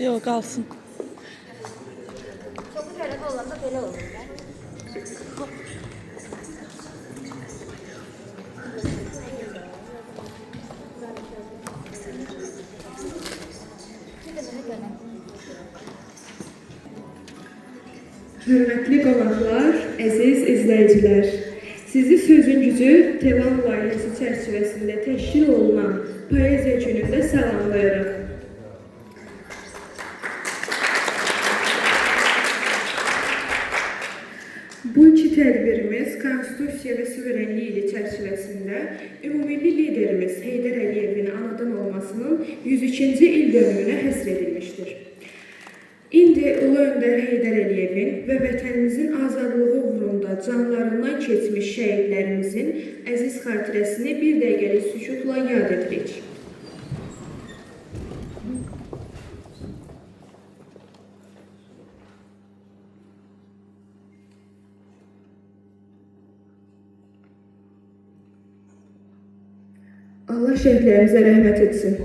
Yok kalsın. Çoxlu tələbə olanda belə olur da. Hörmətli qonaqlar, əziz izləyicilər, sizi Sözün Gücü Tevan layihəsi çərçivəsində təşkil olunan Poeziya günündə salamlayırıq. Bu iki tədbirimiz Konstitusiya və Suverenlik ili çərçivəsində ümumilli liderimiz Heydər Əliyevin anadan olmasının 102-ci il dönümünə həsr edilmişdir. İndi Ulu Öndər Heydər Əliyevin və vətənimizin azadlığı uğrunda canlarından keçmiş şəhidlərimizin əziz xatirəsini bir dəqiqəlik sükutla yad edirik. Allah şəhidlərimizə rəhmət etsin.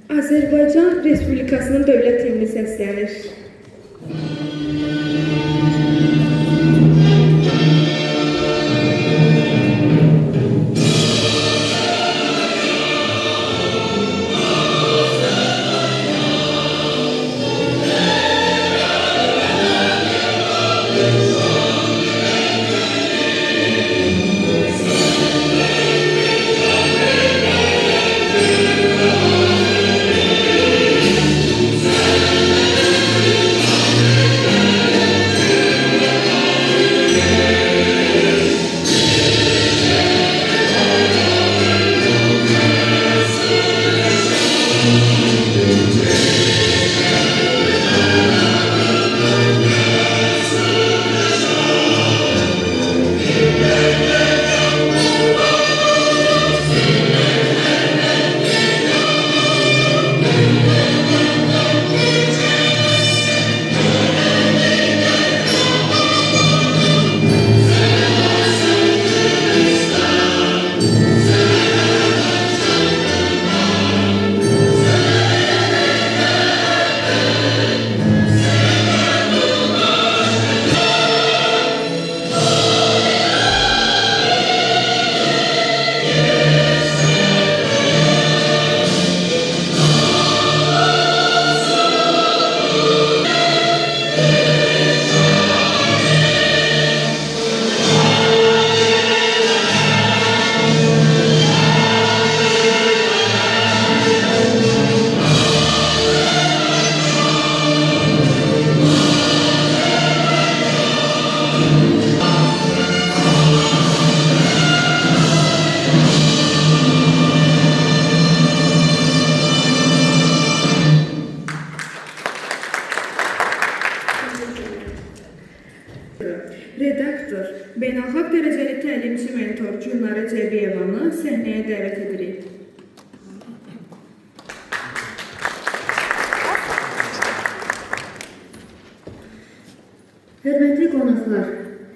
Azərbaycan Respublikasının dövlət himni səslənir. Redaktor, beynəlxalq dərəcəli təlimçi mentor Gülnarə Cəbiyevanı səhnəyə dəvət edirik. Hörmətli qonaqlar,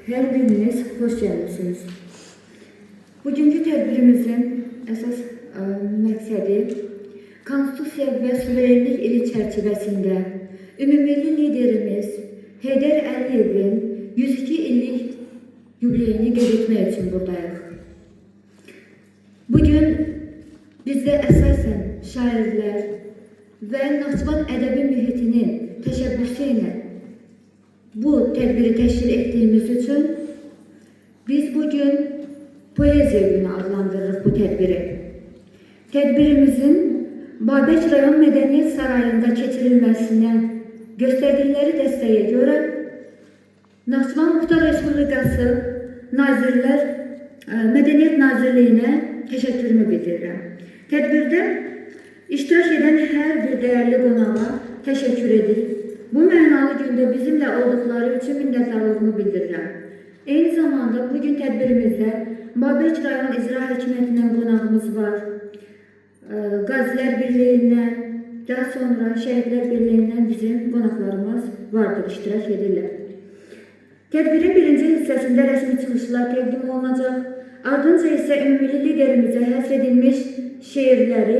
hər biriniz xoş gəlmisiniz. Bugünkü tədbirimizin əsas məqsədi Konstitusiya və Suverenlik ili çərçivəsində ümumilli liderimiz Heydər Əliyevin 102 illik yubileyini qeyd etmək üçün buradayıq. Bugün bizdə əsasən şairlər və Naxçıvan ədəbi mühitinin təşəbbüsü ilə bu tədbiri təşkil etdiyimiz üçün biz bugün Poeziya günü adlandırırıq bu tədbiri. Tədbirimizin Babək rayon Mədəniyyət Sarayında keçirilməsinə göstərdikləri dəstəyə görə Naxçıvan Muxtar Respublikası Mədəniyyət Nazirliyinə təşəkkürümü bildirirəm. Tədbirdə iştirak edən hər bir dəyərli qonağa təşəkkür edir. Bu mənalı gündə bizimlə olduqları üçün minnətdarlığımı bildirirəm. Eyni zamanda bugün tədbirimizdə Babək rayon İcra Hakimiyyətindən qonağımız var. Qazilər Birliyindən, daha sonra Şəhidlər Birliyindən bizim qonaqlarımız vardır, iştirak edirlər. Tədbirin birinci hissəsində rəsmi çıxışlar təqdim olunacaq. Ardınca isə ümumilli liderimizə həsr edilmiş şeirləri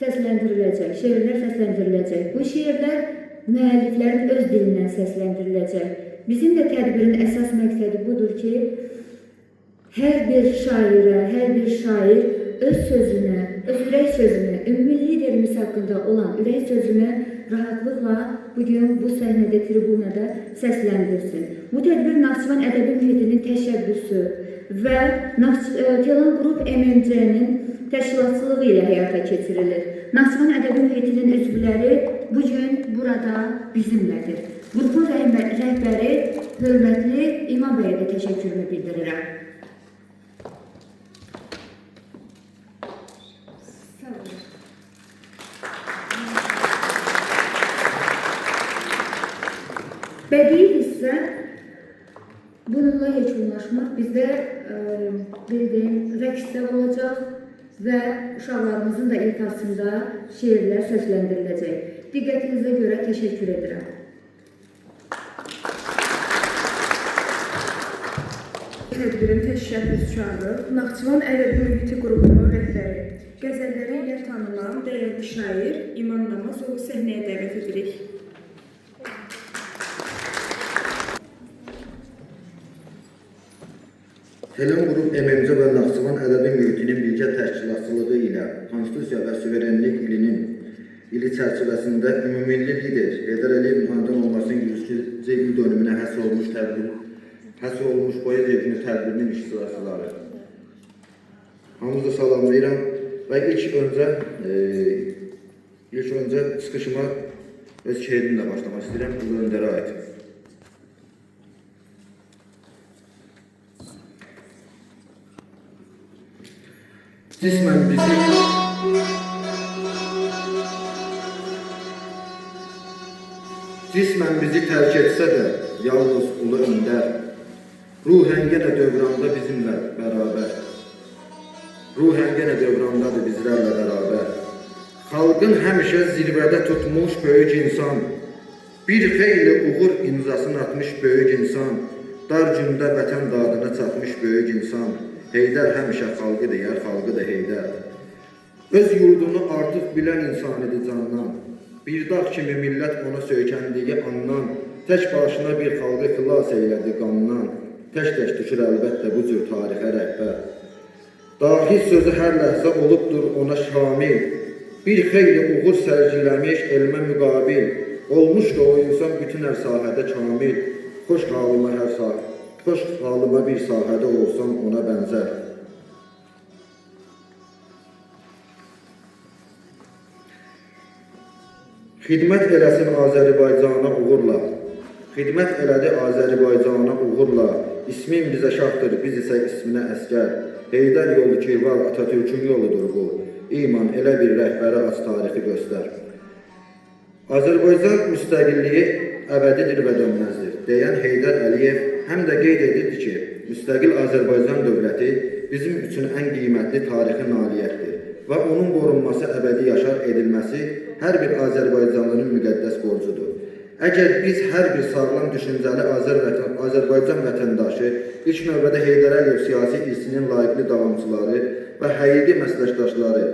səsləndiriləcək, şeirlər səsləndiriləcək. Bu şeirlər müəlliflərin öz dilindən səsləndiriləcək. Bizim də tədbirin əsas məqsədi budur ki, hər bir şairə, hər bir şair öz sözünü, öz ürək sözünü, ümumi liderimiz haqqında olan ürək sözünü rahatlıqla bugün bu səhnədə, tribunada səsləndirsin. Bu tədbir Naxçıvan ədəbi mühitinin təşəbbüsü və Telan Qrup MMC-nin təşkilatçılığı ilə həyata keçirilir. Naxçıvan ədəbi mühitinin üzvləri bugün burada bizimlədir. Qrupun rəhbəri hörmətli İmam bəyə də təşəkkürümü bildirirəm. Bədii hissə bununla yekunlaşmaq bizdə bildiyim rəqsdə olacaq və uşaqlarımızın da ifasında şeirlər səsləndiriləcək. Diqqətinizə görə təşəkkür edirəm. Tədbirin təşəbbüskarı Naxçıvan ədəbi mühiti qrupunun rəhbəri, qəzəlləri ilə tanınan dəyərli şair İman Namazovu səhnəyə dəvət edirik. Telan Qrup MMC və Naxçıvan ədəbi mühitinin birgə təşkilatçılığı ilə Konstitusiya və Suverenlik ili çərçivəsində ümumilli lider Heydər Əliyevin anadan olmasının 100-cü il dönümünə həsr olunmuş poeziya günü tədbirinin iştirakçıları. Hamınızı salamlayıram və ilk öncə çıxışıma öz şeirimlə başlamaq istəyirəm, Ulu Öndərə aid. Cismən bizi tərk etsə də yalnız Ulu Öndər, ruhən yenə dövranda bizimlə bərabər. Ruhən yenə dövrandadır bizlərlə bərabər. Xalqın həmişə zirvədə tutmuş böyük insan, bir xeyli uğur imzasını atmış böyük insan, dar gündə vətən dadına çatmış böyük insan, Heydər həmişə xalqı deyər, xalqı da Heydər. Öz yurdunu artıq bilən insan idi candan, bir dağ kimi millət ona söykəndiyi andan, tək başına bir xalqı xilas eylədi qandan, tək-tək düşür əlbəttə bu cür tarixə rəhbər. Dahi sözü hər ləhzə olubdur ona şamil, bir xeyli uğur sərgiləmiş elmə müqabil, olmuşdu o insan bütün hər sahədə kamil, xoş halıma bir sahədə olsam ona bənzər. Xidmət eləsin Azərbaycana uğurla, xidmət elədi Azərbaycana uğurla, ismin bizə şahdır, biz isə isminə əskər. Heydər yolu Kirval Atatürk'ün yoludur bu, iman elə bir rəhbəri aç tarixi göstər. Azərbaycan müstəqilliyi əbədidir və dönməzdir, deyən Heydər Əliyev həm də qeyd edirdi ki, müstəqil Azərbaycan dövləti bizim üçün ən qiymətli tarixi nailiyyətdir və onun qorunması, əbədi yaşar edilməsi hər bir Azərbaycanlının müqəddəs borcudur. Əgər biz hər bir sağlam düşüncəli Azərbaycan vətəndaşı, ilk növbədə Heydər Əliyev siyasi irsinin layiqli davamçıları və həqiqi məsləşdaşları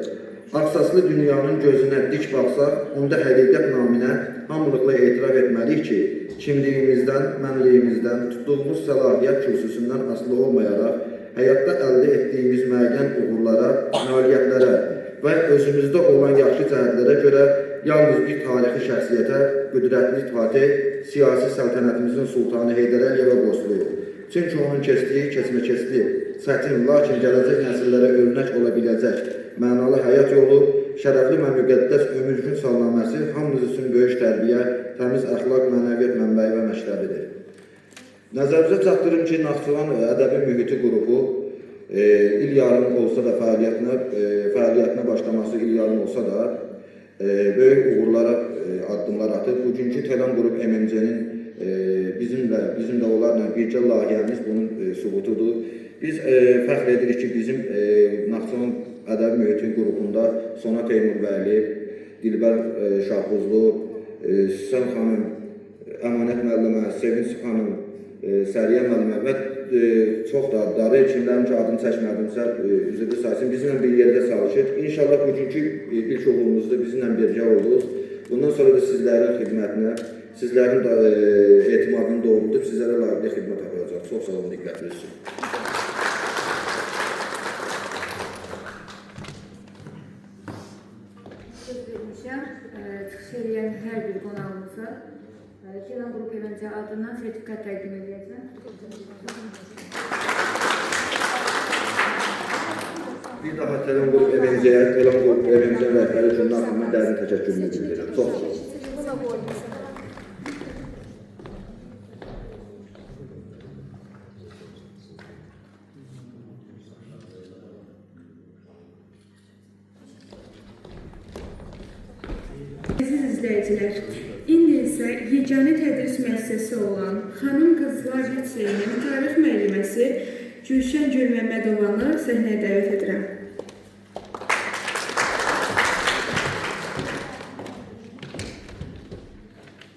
Aksaslı dünyanın gözünə dik baxsaq, onda həqiqət naminə hamılıqla etiraf etməliyik ki, kimliyimizdən, mənliyimizdən, tutduğumuz səlahiyyət kürsüsündən asılı olmayaraq, həyatda əldə etdiyimiz müəyyən uğurlara, nailiyyətlərə və özümüzdə olan yaxşı cəhətlərə görə yalnız bir tarixi şəxsiyyətə, qüdrətli fatih, siyasi səltənətimizin sultanı Heydər Əliyevə borcluyuq. Çünki onun keçdiyi, keçməkəsli, çətin, lakin gələcək nəsillərə örnək ola biləcək mənalı həyat yolu, şərəfli və müqəddəs ömür-gün salnaməsi hamımız üçün böyük tərbiyə, təmiz əxlaq, mənəviyyat mənbəyi və məktəbidir. Nəzərinizə çatdırım ki, Naxçıvan ədəbi mühiti qrupu il yarım olsa da fəaliyyətinə başlaması il yarım olsa da böyük uğurlara addımlar atıb. Bugünkü Telan Qrup MMC-nin bizim də onlarla bircə layihəmiz bunun sübutudur. Biz fəxr edirik ki, bizim Naxçıvan ədəbi mühiti qrupunda Sona Teymurbəli, Dilbər Şahbuzlu, Süsən xanım, Əmanət müəllimə, Sevinç xanım, Səriyə müəllimə və çox da adları, kimlərin ki adını çəkmədimsə, üzrdə saysın, bizimlə bir yerdə çalışır. İnşallah bugünkü ilk uğurumuzda bizimlə birgə olduq. Bundan sonra da sizlərin xidmətinə, sizlərin etimadını doğrulduq, sizlərə layiqli xidmət yapacaq. Çox sağ olun, diqqətiniz üçün. Söz vermişəm, çıxış edən hər bir qonağımıza Kenan Qrup Evenci adından sertifikat təqdim edəcəm. Bir daha Kenan Qrup Evenciyə, Kenan Qrup Evenciyə rəhbəri Cümlə xanımın dərin təşəkkürünü bildirirəm. Çox sağ olun. Əziz izləyicilər, indi isə yeganə tədris müəssisəsi olan Xanım Qızlar Liseyinin tarix müəlliməsi Gülşən Gülməmmədovanı səhnəyə dəvət edirəm.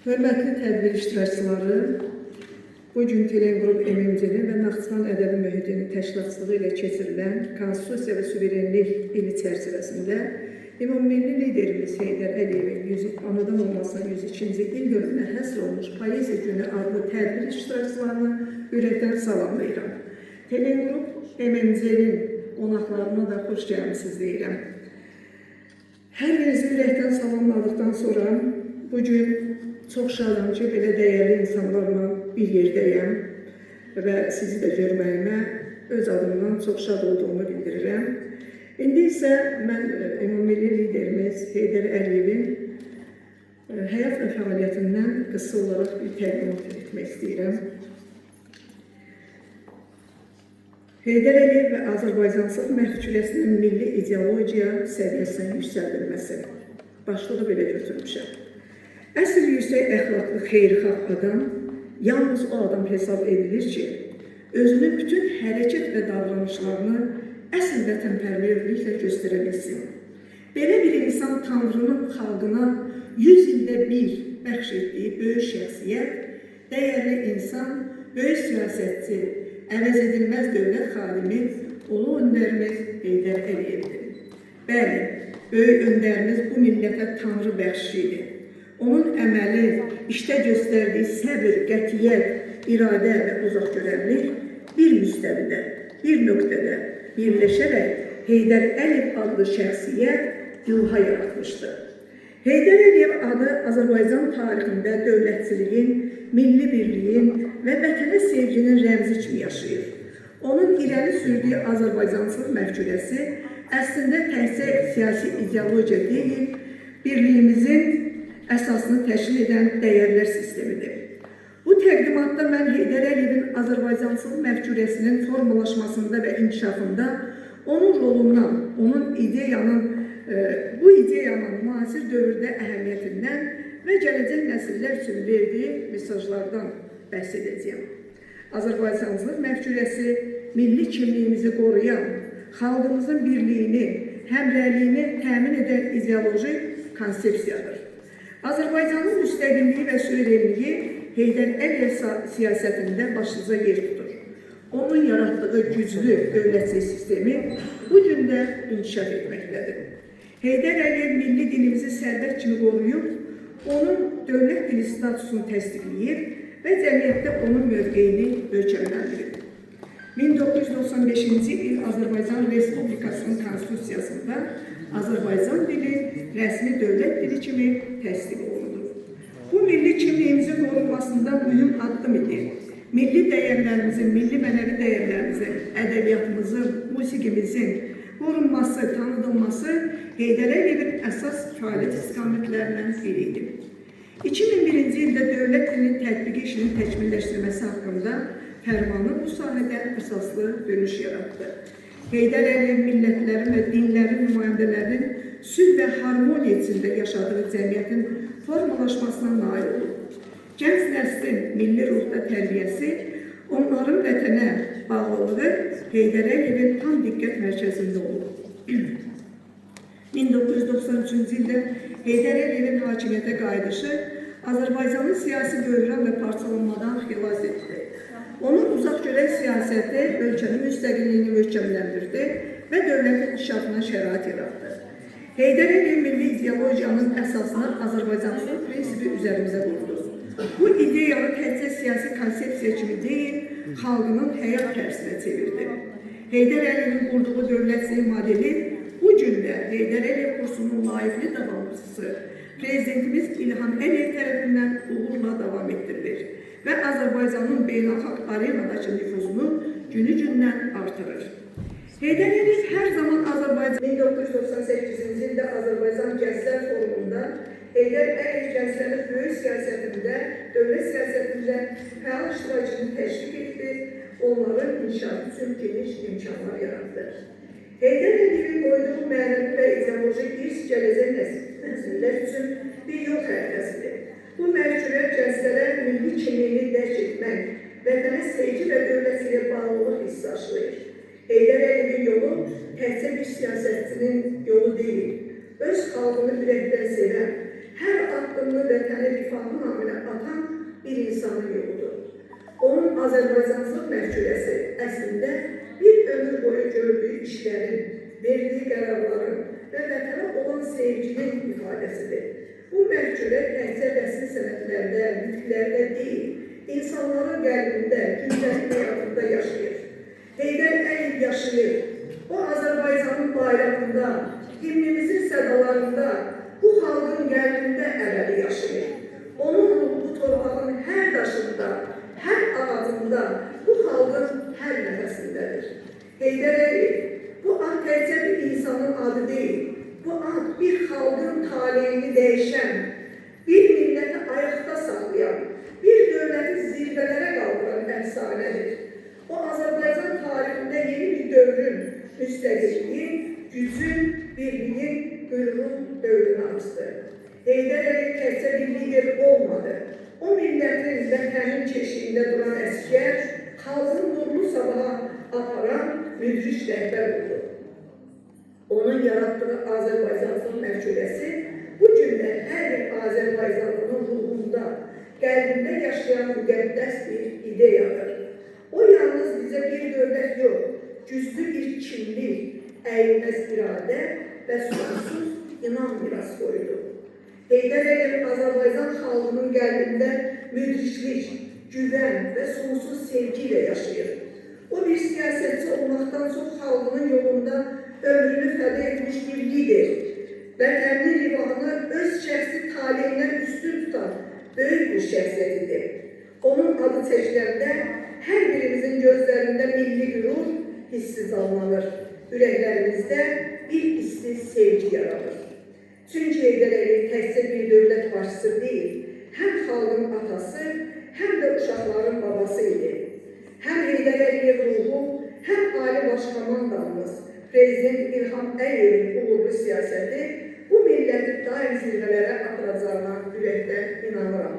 Hörmətli tədbir iştirakçıları, bugün Kenan Qrup MMC-nin və Naxçıvan ədəbi mühitinin təşkilatçılığı ilə keçirilən Konstitusiya və Suverenlik ili çərçivəsində Ümummilli liderimiz Heydər Əliyevin anadan olmasının 102-ci il dönümünə həsr olmuş Poeziya Günü adlı tədbir iştirakçılarını ürəkdən salamlayıram. Kenan Qrup MMC-nin qonaqlarına da xoş gəlmisiniz deyirəm. Hər birinizi ürəkdən salamladıqdan sonra bugün çox şadam ki, belə dəyərli insanlarla bir yerdəyəm və sizi də görməyimə öz adımdan çox şad olduğumu bildirirəm. İndi isə mən ümummilli liderimiz Heydər Əliyevin həyat və fəaliyyətindən qısa olaraq bir təqdimat etmək istəyirəm. Heydər Əliyev və Azərbaycançılıq məfkurəsinin milli ideologiya səviyyəsinə yüksəldilməsi. Başlığı belə götürmüşəm. Əsl yüksək əxlaqlı xeyirxah adam yalnız o adam hesab edilir ki, özünün bütün hərəkət və davranışlarını əsl vətənpərvərliklə göstərə bilsin. Belə bir insan Tanrının xalqına 100 ildə bir bəxş etdiyi böyük şəxsiyyət, dəyərli insan, böyük siyasətçi, əvəz edilməz dövlət xadimi, ulu öndərimiz Heydər Əliyevdir. Bəli, böyük öndərimiz bu millətə Tanrı bəxşidir. Onun əməli, işdə göstərdiyi səbir, qətiyyət, iradə və uzaqgörənlik bir müstəvidə, bir nöqtədə birləşərək Heydər Əliyev adlı şəxsiyyət yuha yaratmışdır. Heydər Əliyev adı Azərbaycan tarixində dövlətçiliyin, milli birliyin və vətənə sevginin rəmzi kimi yaşayır. Onun irəli sürdüyü Azərbaycançılıq məfkurəsi əslində təkcə siyasi ideologiya deyil, birliyimizin əsasını təşkil edən dəyərlər sistemidir. Bu təqdimatda mən Heydər Əliyevin Azərbaycançılıq məfkurəsinin formalaşmasında və inkişafında onun rolundan, onun bu ideyanın müasir dövrdə əhəmiyyətindən və gələcək nəsillər üçün verdiyi mesajlardan bəhs edəcəyəm. Azərbaycançılıq məfkurəsi milli kimliyimizi qoruyan, xalqımızın birliyini, həmrəyliyini təmin edən ideoloji konsepsiyadır. Azərbaycanın müstəqilliyi və suverenliyi Heydər Əliyev siyasətində başlıca yer tutur. Onun yaratdığı güclü dövlətçilik sistemi bu gün də inkişaf etməkdədir. Heydər Əliyev milli dilimizi sərvət kimi qoruyub, onun dövlət dili statusunu təsdiqləyib və cəmiyyətdə onun mövqeyini möhkəmləndirib. 1995-ci il Azərbaycan Respublikasının Konstitusiyasında Azərbaycan dili rəsmi dövlət dili kimi təsdiq olundu. Bu milli kimliyimizin qorunmasında mühüm addım idi. Milli dəyərlərimizin, milli mənəvi dəyərlərimizin, ədəbiyyatımızın, musiqimizin qorunması, tanıdılması Heydər Əliyevin əsas fəaliyyət istiqamətlərindən biri idi. 2001-ci ildə dövlət dilinin tətbiqi işinin təkmilləşdirilməsi haqqında fərmanı bu sahədə əsaslı dönüş yaratdı. Heydər Əliyev millətlərin və dinlərin nümayəndələrinin sülh və harmoniya içində yaşadığı cəmiyyətin formalaşmasına nail olub. Gənc nəslin milli ruhda tərbiyəsi, onların vətənə bağlılığı Heydər Əliyevin tam diqqət mərkəzində olub. 1993-cü ildə Heydər Əliyevin hakimiyyətə qayıdışı Azərbaycanın siyasi böhran və parçalanmadan xilas etdi. Onun uzaq görən siyasəti ölkənin müstəqilliyini möhkəmləndirdi və dövlətin inkişafına şərait yaratdı. Heydər Əliyev milli ideologiyanın əsasını Azərbaycançılıq prinsipi üzərimizə qurdu. Bu ideyanı təkcə siyasi konsepsiya kimi deyil, xalqının həyat tərsinə çevirdi. Heydər Əliyevin qurduğu dövlətçilik modeli bu gün də Heydər Əliyev kursunun layiqli davamçısı Prezidentimiz İlham Əliyev tərəfindən uğurla davam etdirilir və Azərbaycanın beynəlxalq arenadakı nüfuzunu günü-gündən artırır. Heydər Əliyev hər zaman Azərbaycan 1998-ci ildə Azərbaycan Gənclər Forumunda Heydər Əliyev gənclərin böyük siyasətində, dövlət siyasətində fəal iştirakını təşviq etdi, onların inkişafı üçün geniş imkanlar yarattı. Heydər Əliyevin qoyduğu mənəvi və ideolojik irs gələcək nəsillər üçün bir yol xəritəsidir. Bu mərcürət gənclərə milli kimliyini dərk etmək, vətənə sevgi və dövlətçiliyə bağlılıq hissi aşılayır. Heydər Əliyevin yolu təkcə bir siyasətçinin yolu deyil, öz xalqını ürəkdən sevən, hər addımını vətəni rifahı naminə atan bir insanın yoludur. Onun Azərbaycançılıq məhkûləsi əslində bir ömür boyu gördüyü işlərin, verdiyi qərarların və vətənə olan sevginin ifadəsidir. Bu məhkûlə təkcə rəsmi sənətlərdə, nitqlərdə deyil, insanların qəlbində, gündəlik həyatında yaşayır. Heydər Əliyev yaşayır. O Azərbaycanın bayrağında, himnimizin sədalarında, bu xalqın qəlbində əbədi yaşayır. Onun ruhu bu torpağın hər daşında, hər ağacında, bu xalqın hər nəfəsindədir. Heydər Əliyev, bu ad təkcə bir insanın adı deyil, bu ad bir xalqın taleyini dəyişən, bir milləti ayaqda saxlayan, bir dövləti zirvələrə qaldıran əfsanədir. O Azərbaycan tarixində yeni bir dövrün, müstəqilliyin, gücün, birliyin, qürurun dövrünü açdı. Heydər Əliyev təkcə bir lider olmadı. O millətin vətənin keşiyində duran əsgər, xalqın nurlu sabaha aparan müdrik rəhbər oldu. Onun yaratdığı Azərbaycançılıq məhkûləsi bu gün də hər bir Azərbaycanlının ruhunda, qəlbində yaşayan müqəddəs bir ideyadır. O yalnız bizə bir dövlət yox, güclü bir kimlik, əyilməz iradə və sonsuz inan miras qoydu. Heydər Əliyev Azərbaycan xalqının qəlbində müdriklik, güvən və sonsuz sevgi ilə yaşayır. O bir siyasətçi olmaqdan çox xalqının yolunda ömrünü fəda etmiş bir lider, vətənli rivahını öz şəxsi taleyindən üstün tutan böyük bir şəxsiyyətidir. Onun adı çəkiləndə hər birimizin gözlərində milli qürur hissi canlanır, ürəklərimizdə bir isti sevgi yaranır. Çünki Heydər Əliyev təkcə bir dövlət başçısı deyil, həm xalqın atası, həm də uşaqların babası idi. Həm Heydər Əliyev ruhu, həm Ali Baş Komandanımız, Prezident İlham Əliyevin uğurlu siyasəti bu milləti daim zirvələrə aparacağına ürəkdən inanıram.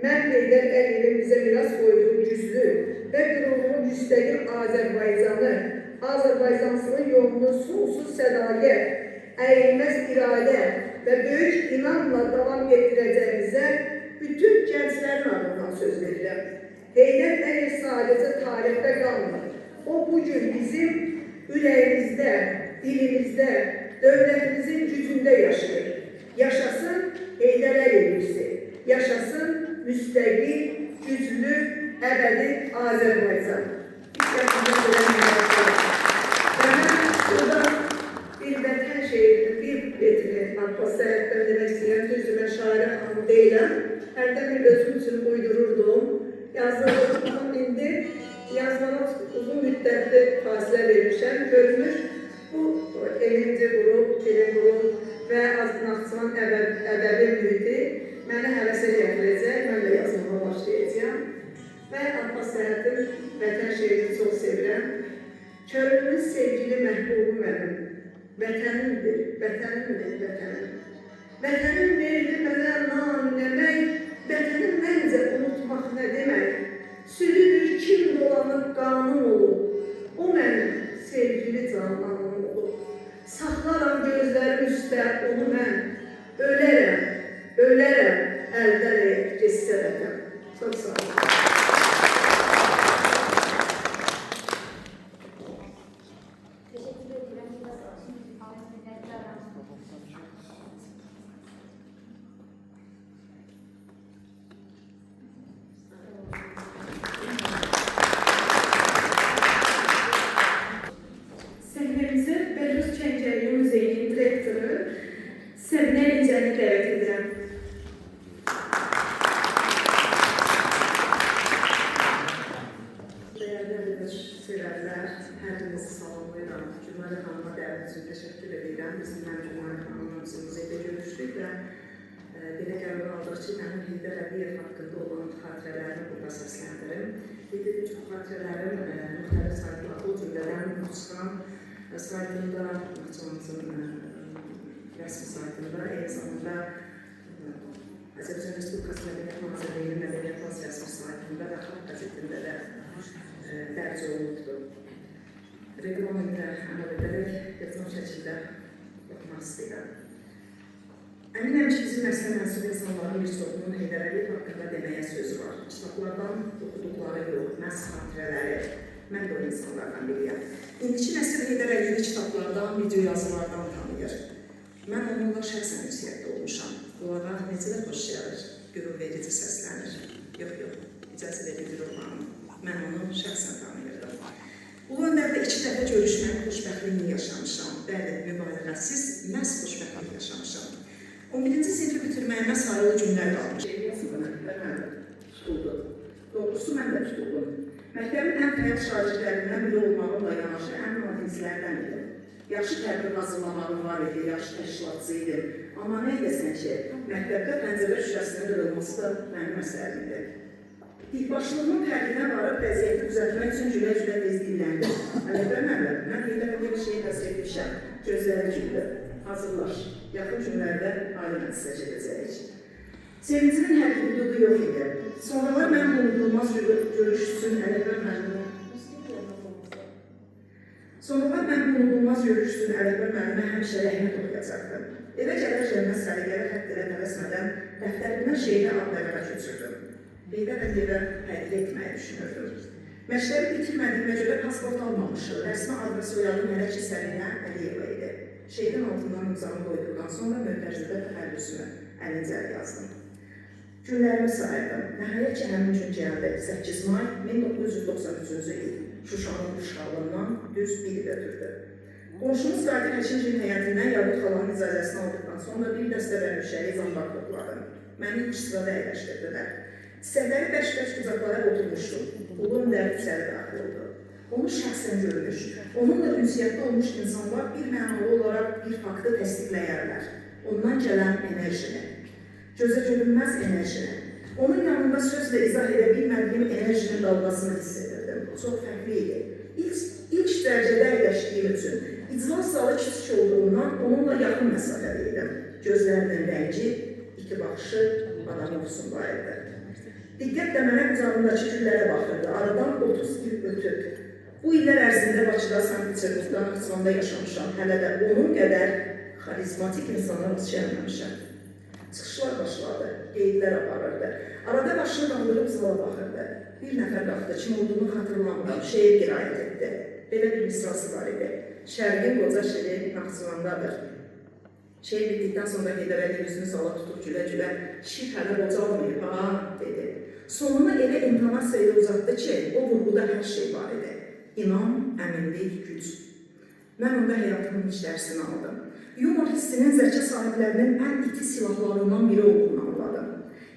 Mən Heydər Əliyevin bizə miras qoyduğu güclü və qürurlu müstəqil Azərbaycanı, Azərbaycansının yolunu sonsuz sədaqət, əyilməz iradə və böyük inanla davam etdirəcəyimizə bütün gənclərin adından söz verirəm. Heydər Əliyev sadəcə tarixdə qalmır. O bugün bizim ürəyimizdə, dilimizdə, dövlətimizin gücündə yaşayır. Yaşasın Heydər Əliyevimizi, yaşasın müstəqil, güclü, əbədi Azərbaycan. Bir vətən şeirinin bir betini Abbas Səhətdən demək istəyirəm, düzdür, mən şairə xanım deyiləm. Hərdən bir özüm üçün uydururdum, yazdırdım, indi yazmana uzun müddətli fasilə vermişəm, görmüş. Bu elinci qrup, dilin qrup və Naxçıvan ədəbi mühiti məni həvəsə gətirəcək, mən də yazmağa başlayacağam. Və Abbas Səhətin vətən şeirini çox sevirəm. Körümün sevgili məhbubu mənim, vətənimdir, vətənimdir, vətənim. Vətənim verdi mənə nam demək, vətənim məncə unutmaq nə demək? Sürüdür kim dolanıb qanun olub, o mənim sevgili cananım olub. Saxlaram gözlərim üstə onu mən, ölərəm, ölərəm, əldən əyək geçsə vətən. Çox sağ olun. belə qərar aldıq ki, mənim Heydər Əliyev haqqında olan xatirələrimi burada səsləndirim. Qeyd edim ki, bu xatirələrin müxtəlif saytlarda, o cümlədən Nusxan saytında, Naxçıvanımızın rəsmi saytında, eyni zamanda Azərbaycan Respublikası Mədəniyyət Nazirliyinin Mədəniyyət Naz rəsmi saytında və Xalq qəzetində də dərc olunubdur. Reglamentə əməl edərək yazılan şəkildə baxmaq istəyirəm. Əminəm ki, bizim məsələ mənsub insanların bir çoxunun Heydər Əliyev haqqında deməyə sözü var. Kitablardan oxuduqları yox, məhz xatirələri. Mən də o insanlardan biriyəm. İndiki nəsil Heydər Əliyevi kitablardan, video yazılardan tanıyır. Mən onunla şəxsən ünsiyyətdə olmuşam. Onlara necə də xoş gəlir, qürur verici səslənir. Yox, icazə verir olmam. Mən onu şəxsən tanıyırdım. Ulu Öndərdə 2 dəfə görüşmənin xoşbəxtliyini yaşamışam. Bəli, mübaliğəsiz, məhz xoşbəxtlik yaşamışam. 11-ci sinfi bitirməyimə sarılı günlər qalmış. Tutuldu. Doğrusu mən də tutuldum. Məktəbin ən fəal şagirdlərindən biri olmağımla yanaşı ən nafizlərdən idim. Yaxşı tədbir hazırlamağım var idi, yaxşı təşkilatçı idim. Amma nə edəsən ki, məktəbdə pəncərə şüşəsinin qırılması da mənim əsərimdir. Dikbaşlığımın fərqinə varıb vəziyyəti düzəltmək üçün gülə-gülə tez dinləndim. Əlbəttə mən Heydər Əliyev şeyi təsvir etmişəm. Gözləri güldü. Hazırlaş. Yaxın günlərdə ali məsləhət edəcəyik. Sevincinin hər bir hüdudu yox idi. Sonralar mən unudulmaz görüş üçün Ələkbər müəllimə həmişə rəhmət oxuyacaqdım. Evə gələr-gəlməz səliqəli xətt ilə tələsmədən dəftərimdən şeiri adlarına köçürdüm. Heydər Əliyevə hədiyyə etməyi düşünürdüm. Məktəbi bitirmədiyimə görə pasport almamışım. Rəsmi adresi soyadım hələ ki Səlinə Əliyeva idi. Şeirin altından imzamı qoyduqdan sonra möhtərizədə təxəllüsümü əlincə yazdım. Günlərimi sayırdım. Nəhayət ki, həmin gün gəldi. 8 may 1993-cü il. Şuşanın işğalından düz 1 il ötürdü. Qonşumuz qatil Həşimcin həyətindən Yavuz xalanın icazəsini aldıqdan sonra bir dəstə bərmüşəli zambaq topladım. Məni ilk sırada əyləşdirdilər. Səhləri bəş-bəş uzaqlara oturmuşdum. Ulu Öndər içəri daxil oldu. Onu şəxsən görmüş, onunla ünsiyyətdə olmuş insanlar bir mənalı olaraq bir faktı təsdiqləyərlər. Ondan gələn enerjini, gözə görünməz enerjini, onun yanında sözlə izah edə bilmədiyim enerjinin dalgasını hiss edirdim. Çox fərqli idi. İlk dərəcədə əyləşdiyim üçün, iclas zalı kiçik olduğundan onunla yaxın məsafədə idim. Gözlərinin rəngi, iti baxışı adam olsun var idi. Diqqətlə mənə qucağındakı güllərə baxırdı. Aradan 30 il ötüb. Bu illər ərzində Bakıda, Sankt-Peterburqda, Naxçıvanda yaşamışam. Hələ də onun qədər xarizmatik insana rast gəlməmişəm. Çıxışlar başladı, qeydlər aparırdı. Arada başını qaldırıb zala baxırdı. Bir nəfər qalxdı, kim olduğunu xatırlamıram, şeir qirayət etdi. Belə bir misrası var idi. Şərqin qoca şeiri Naxçıvandadır. Şeir bitdikdən sonra Heydər Əliyev üzünü zala tutub gülə-gülə, şir hələ qocalmayıb, dedi. Sonunu elə intonasiya ilə uzatdı ki, o vurguda hər şey var idi. İnam, əminlik, güc. Mən onda həyatımın iç dərsini aldım. Yumor hissinin zəka sahiblərinin ən iti silahlarından biri olduğunu anladım.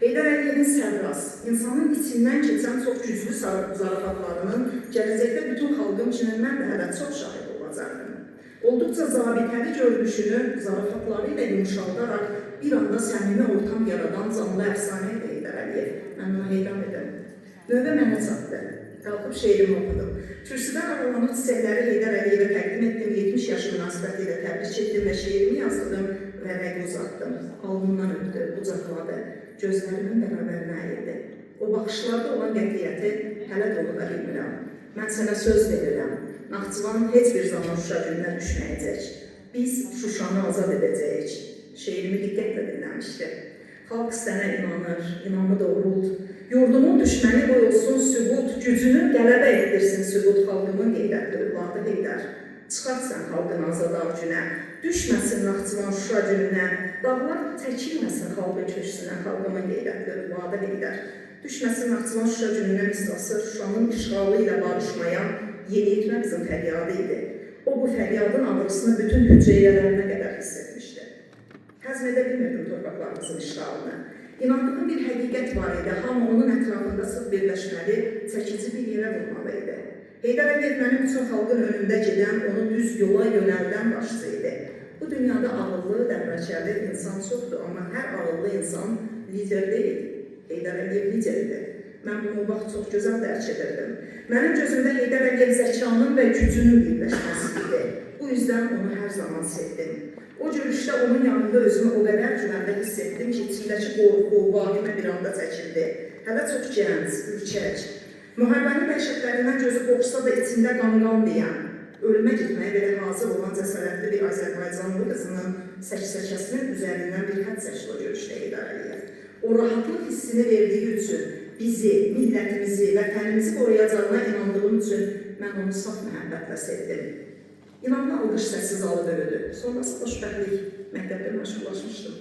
Heydər Əliyevin sərras, insanın içindən keçən çox güclü zarafatlarının gələcəkdə bütün xalqım kimi mən də hələ çox şahid olacaqdım. Olduqca zabitəli görünüşünü zarafatları ilə yumuşaldaraq bir anda səmimi ortam yaradan canlı əfsanə idi Heydər Əliyev. Mən ona heyran edim. Növbə mənə çatdı. Qalxıb şeirimi oxudum. Kürsüdən aralanıb çiçəkləri Heydər Əliyevə təqdim etdim. 70 yaşı münasibəti ilə təbrik etdim və şeirimi yazdım və rəqi uzatdım. Alnından öpdü, qucaqladı. Gözlərimin bərabərinə əyildi. O baxışlarda olan qətiyyəti hələ də unuda bilmirəm. Mən sənə söz verirəm. Naxçıvan heç bir zaman Şuşa gününə düşməyəcək. Biz Şuşanı azad edəcəyik. Şeirimi diqqətlə dinləmişdi. Xalq sənə inanır, inamı doğrult. Yurdumun düşməni qoyulsun sübut, gücünü qələbə etdirsin sübut xalqımın qeyrətli övladı Heydər. Çıxartsan xalqın azad günə, düşməsin Naxçıvan Şuşa gününə, dağlar çəkilməsin xalqın köşsünə, xalqımın qeyrətli övladı Heydər. Düşməsin Naxçıvan Şuşa gününə misrası Şuşanın işğalı ilə barışmayan yeniyetmə fəryadı idi. O bu fəryadın ağrısını bütün hüceyrələrinə qədər hiss etmişdi. Həzm edə bilmirdim torpaqlarımızın işğalını. İnandığım bir həqiqət var idi, hamı onun ətrafında sıx birləşməli, çəkici bir yerə vurmalı idi. Heydər Əliyev mənim üçün xalqın önündə gedən, onu düz yola yönəldən başçı idi. Bu dünyada ağıllı, dəvrəkərli insan çoxdur, amma hər ağıllı insan lider deyil. Heydər Əliyev liderdir. Mən bunu vaxt çox gözəl dərk edirdim. Mənim gözümdə Heydər Əliyev zəkanın və gücünün birləşməsidir. Bu yüzden onu hər zaman sevdim. O görüşdə onun yanında özümü o qədər güvəndə hiss etdim ki, içindəki qorxu, vahimə bir anda çəkildi. Hələ çox gənc, ürkək. Müharibənin dəhşətlərindən gözü qorxsa da içində qan deyən, ölümə gitməyə belə hazır olan cəsarətli bir Azərbaycanlı qızının səksəkəsinin üzərindən bir xət çəkdi o görüşdə Heydər Əliyev. O rahatlıq hissini verdiyi üçün bizi, millətimizi, vətənimizi qoruyacağına inandığım üçün mən onu saf məhəbbətlə sevdim. İnanma alqış səssiz alı bölüdü. Sonrası xoşbəxtlik, məktəbdə məşğullaşmışdım.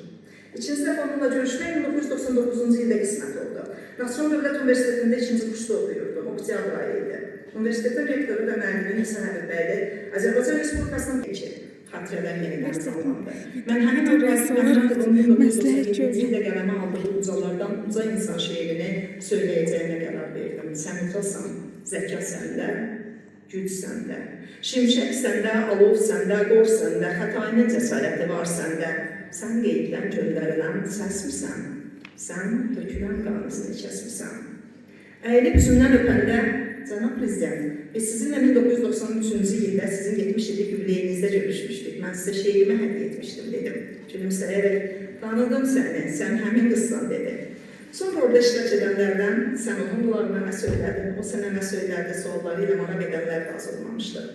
İkinci dəfə onunla görüşmək 1999-cu ildə qismət oldu. Naxçıvan Dövlət Universitetində ikinci kursda oxuyurdum, oktyabr ayı idi. Universitetin rektoru və müəllimi Nisan Əbidbəyli Azərbaycan Respublikasının ki, xatirələr yenidən sağlandı. Mən həmin ömrəsindən 1997-ci ildə qələmə aldığı ucalardan uca insan şeirini söyləyəcəyinə qərar verdim. Sən ucasan, zəka səndə, güc səndə. Şimşək səndə, alov səndə, qor səndə, xətainin cəsarəti var səndə. Sən qeybdən göndərilən səsmirsən, sən dökülən qanızını kəsmirsən. Əyilib üzümdən öpəndə, cənab prezident, biz sizinlə 1993-cü ildə sizin 70 illik yubileyinizdə görüşmüşdük. Mən sizə şeirimi hədiyyə etmişdim, dedim. Gülümsəyərək, tanıdım səni, sən həmin qızsan, dedi. Sonra orada iştirak edənlərdən sən onun qulağına nə söylədin, o sənə nə söylərdi, sualları ilə maraq edənlər də az olmamışdı.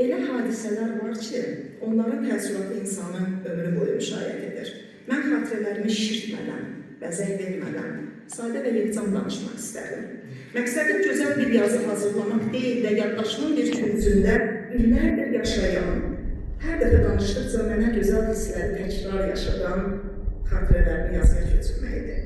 Elə hadisələr var ki, onların təəssüratı insanı ömrü boyu müşahidə edir. Mən xatirələrimi şişirtmədən, bəzək vermədən, sadə və yekcan danışmaq istərdim. Məqsədim gözəl bir yazı hazırlamaq deyil də, yaddaşımın bir küncündə illərdir yaşayan, hər dəfə danışdıqca mənə gözəl hissləri təkrar yaşadan xatirələrimi yazıya köçürməkdir.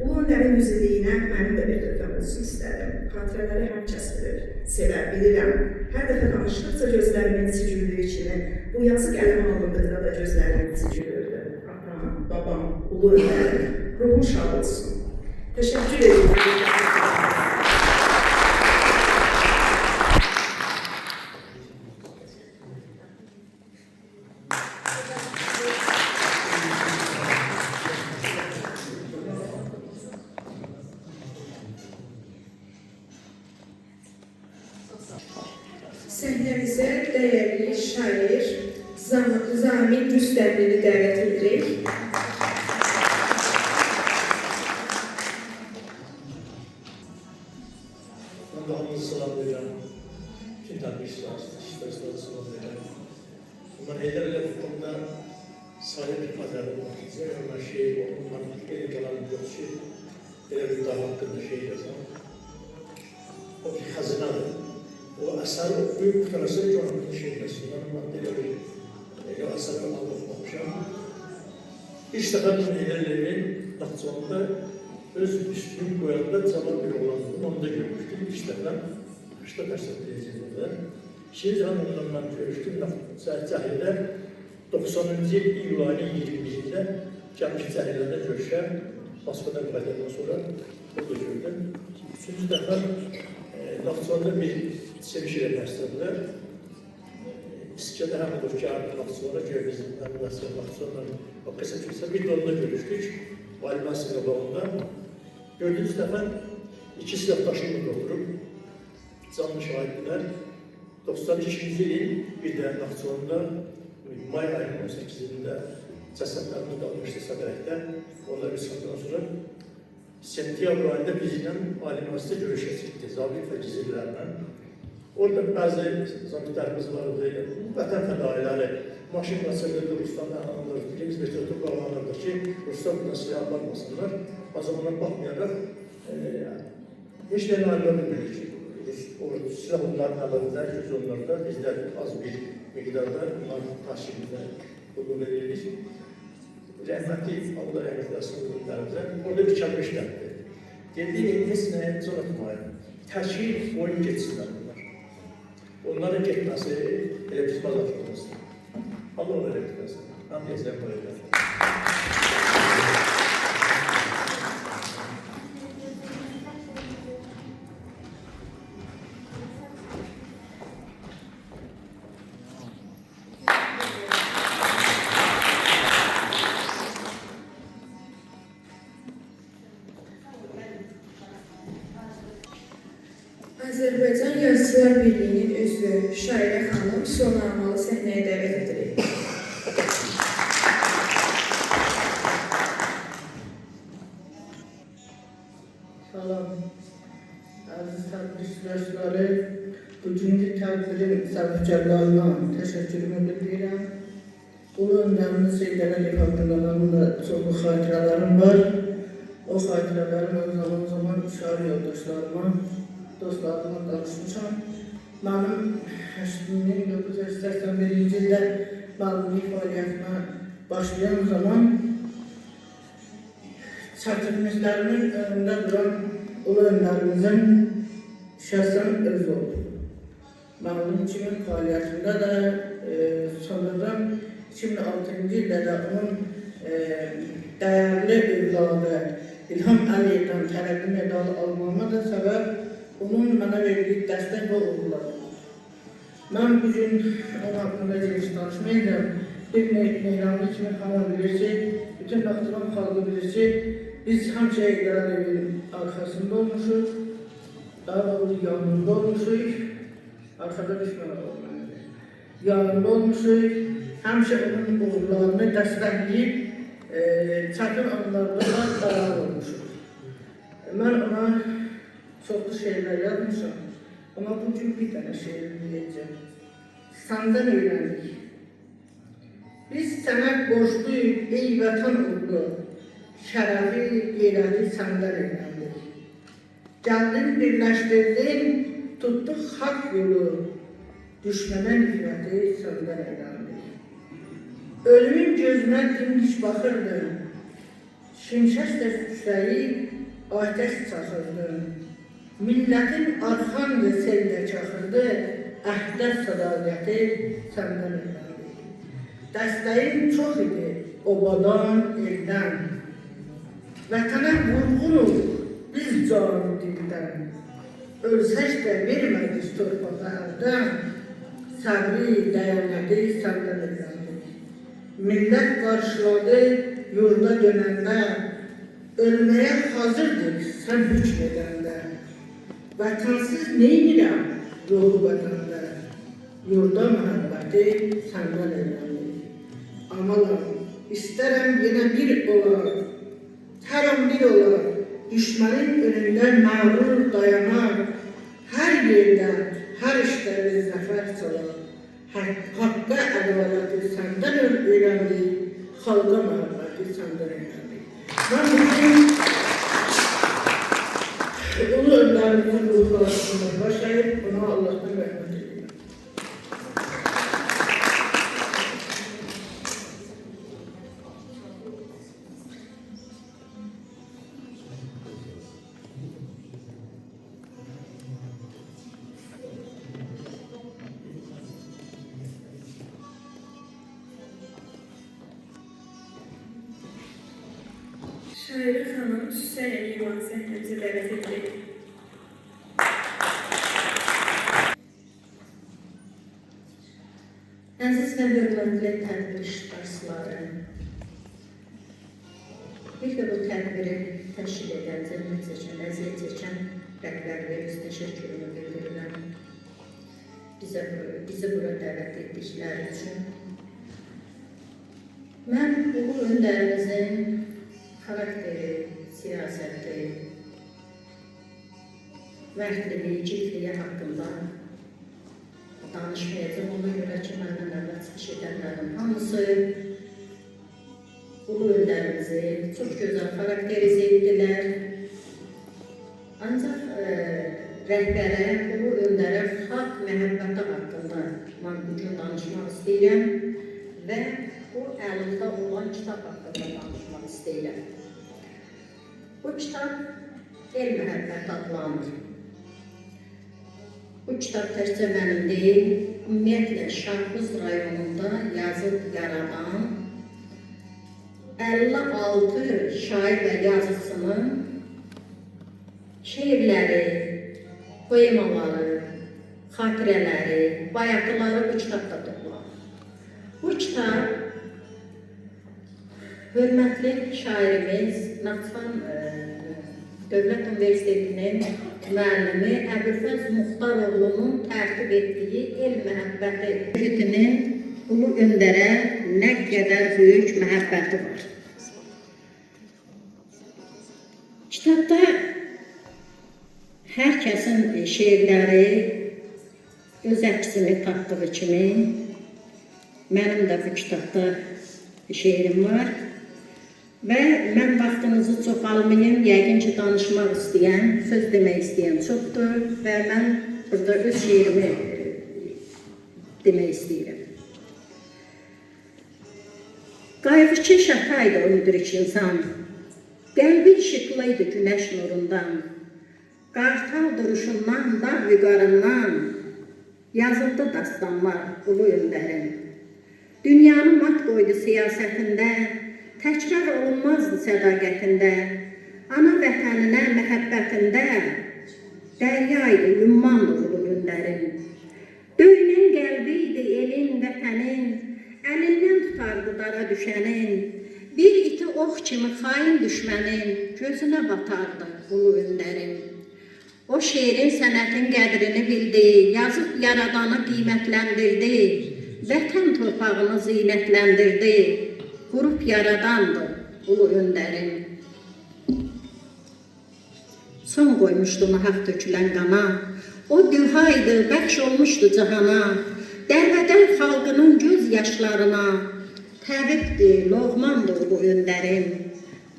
Ulun dərin yüzlüliyinə mənim də bir töhfəm olsun istədim. Xatirələri hər kəs bilir, sevər, bilirəm. Hər dəfə danışdıqca gözlərimin sicüldüyü kimi, bu yazı qələmə alındıqda da gözlərimin sicülürdü. Atam, babam, ulu öndərim, ruhum şad olsun. Təşəkkür ederim. Səhnəmizə dəyərli şair Zamin Rüstəmlini dəvət edirik. Ben de hamınızı salamlayacağım. Tüm takipçiler, işlerinde salamlayacağım. Bunlar Heydər Əliyev hakkında sayı bir pazarlık var. Zeyirler şey, onların geri kalan bir şey, bir daha hakkında şey yazan. O bir hazinadır. O əsəri oxuyub qutarası Jonathan Şehrəsindən maddelə bir əsəri alıb oxumuşam. İlk dəfə Heydər Əliyevin Naxçıvanda öz üstünü qoyanda cavab bir oğlanlığını onda görmüşdüm. İlk dəfə 80 deyəcəkdə. İkinci zaman onunla mən görüşdüm. Cahildə 90-cı il iyul ayının 21-də gəlmiş cahillərdə görüşə Moskvada qayıdandan sonra orada gördüm. Üçüncü dəfə Naxçıvanda bir seviş ilə dərsdədirlər. İskədə həmədir ki, Naxçıvanda gövbizin, Naxçıvandan o qəsə kimsə bir de onunla görüşdük. Valimasının qabağında. Gördüğünüz dəfə iki silahdaşımla oturup canlı şahidlər 92-ci ilin bir də Naxçıvanda may ayının 18-də cəsədlərimiz qalmışdı Səqərəkdə. Orada bir sıxıntıdan sonra sentyabr ayında bizimlə Ali Üniversitede görüşə çıxdı, zabit və gizirlərlə. Orada bəzi zabitlərimiz vardı, vətən fədailəri, maşın məsələləri Rusiyandan alınır, birimiz bir törtü bağlanırdı ki, Ruslar buna silah aparmasınlar. O zamanlar baxmayaraq, heç nəyə ayrıla bilmirik ki, silah onların əllərində, göz onlarda, bizlər az bir miqdarda onların taşıyımında qulluq edirik. Rəhmətli Allah rəhmətləsin qulluqlarımıza, orada bir kəlmə işləndi. Dedi, heç nəyə can atmayın, təşkil oyun geçsinlər bunlar. Onların getməsi elə biz bazarlığımızdır. Allah ona rəhmətləsin. Hamdiyəzlər qoyurlar. Azərbaycan Yazıçılar Birliyinin üzvü Şairə xanım Sona Amalı səhnəyə dəvət edilir. Salam, aziz tədbirçiləri, bugünkü tədbirin səbəbkarlarına təşəkkürümü bildirirəm. Ulu öndərimiz Heydər Əliyev haqqında mənim də çoxlu xatirələrim var. O xatirələrim zaman şair yoldaşlarıma, dostlarıma danışmışam. Mənim 1981-ci ildə müəllimlik fəaliyyətimə başlayan zaman çətinliklərimin önündə duran ulu öndərimizin şəxsən özü oldu. Mənim kimin fəaliyyətində də sonradan 2006-cı ildə də onun dəyərli övladı İlham Əliyevdən tərəqqi medalı almama da səbəb onun mənə verdiyi dəstək və uğurlar. Mən bugün onun haqqında geniş danışmayacağım. Bir meyranlı kimi hamı bilir ki, bütün Naxçıvan xalqı bilir ki, biz həmişə Heydər Əliyevin arxasında olmuşuq, daha doğrusu yanında olmuşuq, arkada düşmən olmalıdır. Yanında olmuşuq, həmişə onun uğurlarını dəstəkləyib, çətin anlarda da dayalı olmuşuq. Mən ona çoxlu şeylər yazmışam, amma bugün bir dənə şeir deyəcəm. Səndən öyrəndik. Biz sənə borçluyuz, ey vətən oğlu, şərəfi, qeyrəti səndən öyrəndik. Gəldin, birləşdirdin, tutduq haqq yolu, düşmənə nifrəti səndən öyrəndik. Ölümün gözünə dimdik baxırdın, şimşəklə süsləyib, atəş çaxırdın. Millətin arxandı seldə çaxırdı, əhdə sədaqəti səndən öyrəndik. Dəstəyin çox idi, obadan, eldən. Vətənə vurğunuq, biz canı dildən. Ölsək də vermədik torpağa əldən, səbri, dəyərlədi səndən öyrəndik. Millət qarşıladı yurda dönəndə, ölməyə hazırdır sən hükm edəndə. Vətənsiz neynirəm ruhu vətəndə, yurda məhəbbəti səndən öyrəndik. Amalam, istərəm yenə bir olar, hər an bir olar, düşmənin önündə məğrur dayanar, hər yerdə, hər işdə bir zəfər çalar. Haqqa ədaləti səndən öyrəndik, xalqa məhəbbəti səndən öyrəndik. Mən bugün ulu öndərimizin ruhlarını başlayıb, buna Allah'tan rəhmət edirəm. Şairə xanım Süsen Əliyevan səhnəmizə dəvət edilir. Əziz və hörmətli tədbir iştirakçıları, bir də bu tədbiri təşkil edən, zəhmət çəkən, əziyyət çəkən rəhbərlərimiz təşəkkürümü bildirirəm. Bizi bura dəvət etdikləri üçün. Mən ulu öndərimizin xarakteri, siyasəti, mərdliyi, ciddiyi haqqında danışmayacağım. Ona görə ki, məndən əvvəl çıxış edənlərin hamısı ulu öndərimizi çox gözəl xarakterizə etdilər. Ancaq rəhbərə, ulu öndərə xalq məhəbbəti haqqında mən bugün danışmaq istəyirəm və bu əlimdə olan kitab haqqında danışmaq istəyirəm. Bu kitab El Məhəbbət adlanır. Bu kitab təkcə mənim deyil, ümumiyyətlə Şahbuz rayonunda yazıb yaradan 56 şair və yazıcının şeirləri, poemaları, xatirələri, bayatıları bu kitabda toplanır. Bu kitab hörmətli şairimiz Naxçıvan Dövlət Universitetinin müəllimi Əbülfəz Muxtaroğlu'nun tərtib etdiyi el məhəbbəti mühitinin ulu öndərə nə qədər böyük məhəbbəti var. Kitabda hər kəsin şeirləri öz əksini tapdığı kimi, mənim də bu kitabda şeirim var və mən vaxtınızı çox almayım, yəqin ki, danışmaq istəyən, söz demək istəyən çoxdur və mən burada öz şeirimi demək istəyirəm. Qayğıçı şəkaydı o müdrik insan, qəlbi işıqlıydı günəş nurundan, qartal duruşundan, dağ vüqarından, yazıldı dastanlar ulu öndərin. Dünyanı mat qoydu siyasətində, təkrar olunmazdı sədaqətində, ana vətəninə məhəbbətində, dəryaydı, ümmandı ulu öndərin. Döyünən qəlbi idi elin, vətənin, əlindən tutardı dara düşənin, bir iti ox kimi xain düşmənin, gözünə batardı ulu öndərin. O şeirin sənətin qədrini bildi, yazıb yaradanı qiymətləndirdi, vətən torpağını zinətləndirdi, qurub yaradandı ulu öndərin. Son qoymuşdu nahaq tökülən qana, o dühaydı, bəxş olmuşdu cahana, dərbədən xalqının göz yaşlarına, təbibdir, loğmandı ulu öndərin.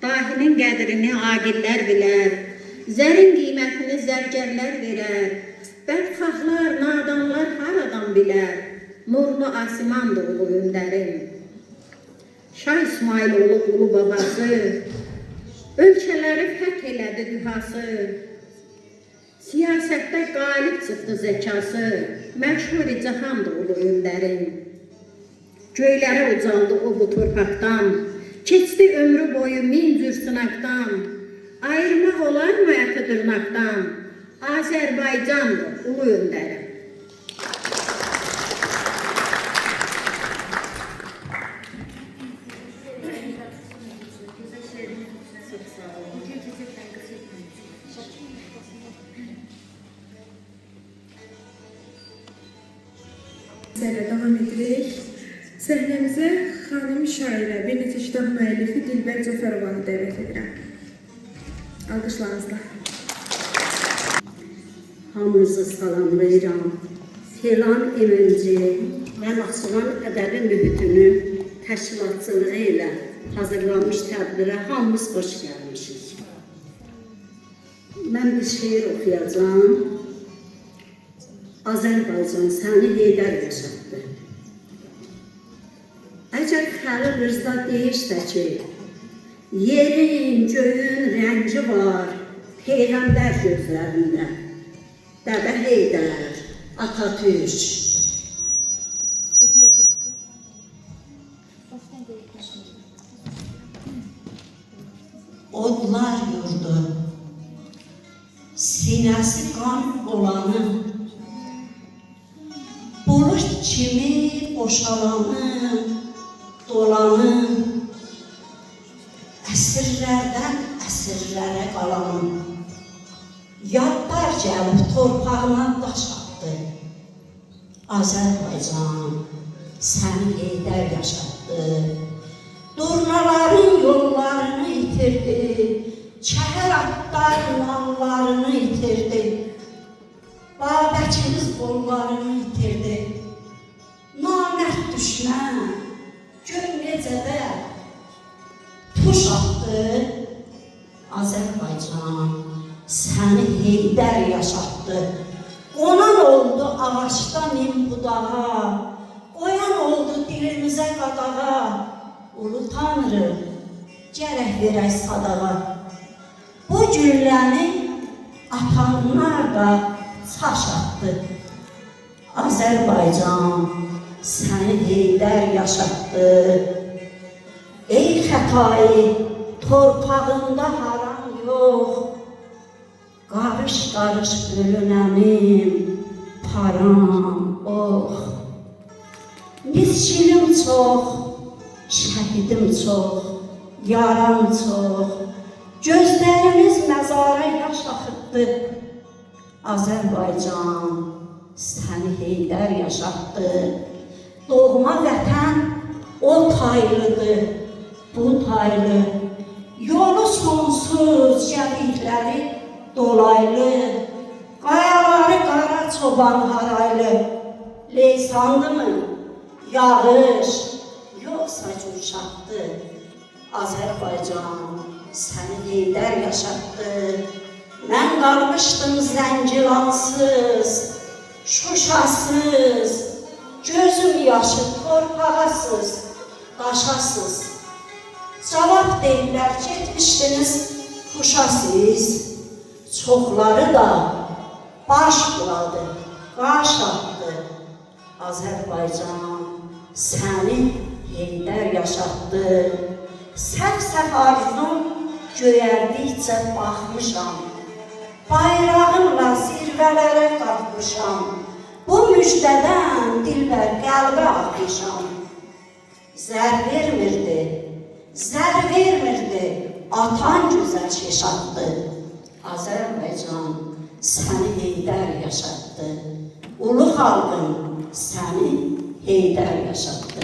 Dahinin qədrini aqillər bilər, zərin qiymətini zərgərlər verər, bədxahlar, nadanlar haradan bilər, nurlu asimandı ulu öndərin. Şah İsmailoğlu ulu babası, ölkələri fəth elədi dühası, siyasətdə qalib çıxdı zəkası, məşhur-i cahandı ulu öndərin. Göylərə ucaldı o bu torpaqdan, keçdi ömrü boyu min cür sınaqdan, ayırmaq olar mı əti dırnaqdan, Azərbaycandır ulu öndərin. Davam edirik. Səhnəmizə xanım şairə, bir neçə kitab müəllifi Dilbər Cəfərovanı dəvət edirəm. Alqışlarınızla. Hamınızı salamlayıram. Telan MMC və Naxçıvan ədəbi mühitinin təşkilatçılığı ilə hazırlanmış tədbirə hamımız xoş gəlmişik. Mən bir şeir oxuyacağım. Azərbaycan səni Heydər yaşatdı. Əcəb Xəlil Rızda deyirsə ki, yerin, göyün rəngi var Peyğəmbər gözlərində. Dədə Heydər, Atatürk. Odlar yurdu, sinəsi qan olanı, buluş kimi boşalanı, dolanı, əsrlərdən əsrlərə qalanı, yadlar gəlib torpağına daş atdı. Azərbaycan səni Heydər yaşatdı. Durnaların yollarını itirdi, çəhər atların allarını itirdi. Babəkimiz qollarını itirdi. Namərd düşmən gör necə də tuş atdı. Azərbaycan səni Heydər yaşatdı. Qonan oldu ağaçda min budağa, qoyan oldu dilimizə qadağa. Ulu Tanrı gərək verək sadağa. Bu gülləni atanlar da çaş atdı. Azərbaycan səni Heydər yaşatdı. Ey xətai torpağında haram yox, qarış-qarış bölünənim param, oh. Miskinim çox, şəhidim çox, yaram çox, gözlərimiz məzar gözlərə yaş axıtdı. Azərbaycan səni Heydər yaşatdı. Doğma vətən o taylıdır, bu taylı. Yolu sonsuz, cəbikləri dolaylı. Qayaları qara çoban haraylı. Leysandı mı? Yağış, yoxsa cuşaqdı. Azərbaycan səni Heydər yaşatdı. Mən qalmışdım Zəngilansız, Şuşasız, gözüm yaşı torpağasız, daşasız. Cavab deyirlər, getmişdiniz Kuşasız. Çoxları da baş buladı, qaş atdı. Azərbaycan səni Heydər yaşatdı. Səf-səf arzum göyərdikcə baxmışam. Bayrağımla zirvələrə qalxmışam. Bu müjdədən dilbər qəlbə atmışam. Zər vermirdi, atan gözəl şeşatdı. Azərbaycan səni Heydər yaşatdı. Ulu xalqım səni Heydər yaşatdı.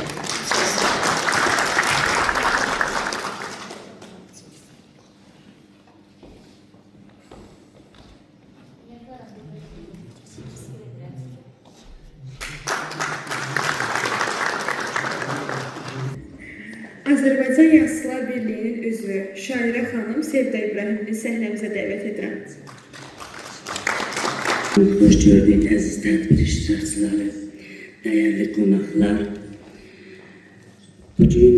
Azərbaycan Yazıçılar Birliyinin üzvü Şairə xanım Sevda İbrahimli səhnəmizə dəvət edirəm. Hoş gördük əziz tədbir iştirakçıları, dəyərli qonaqlar. Bugün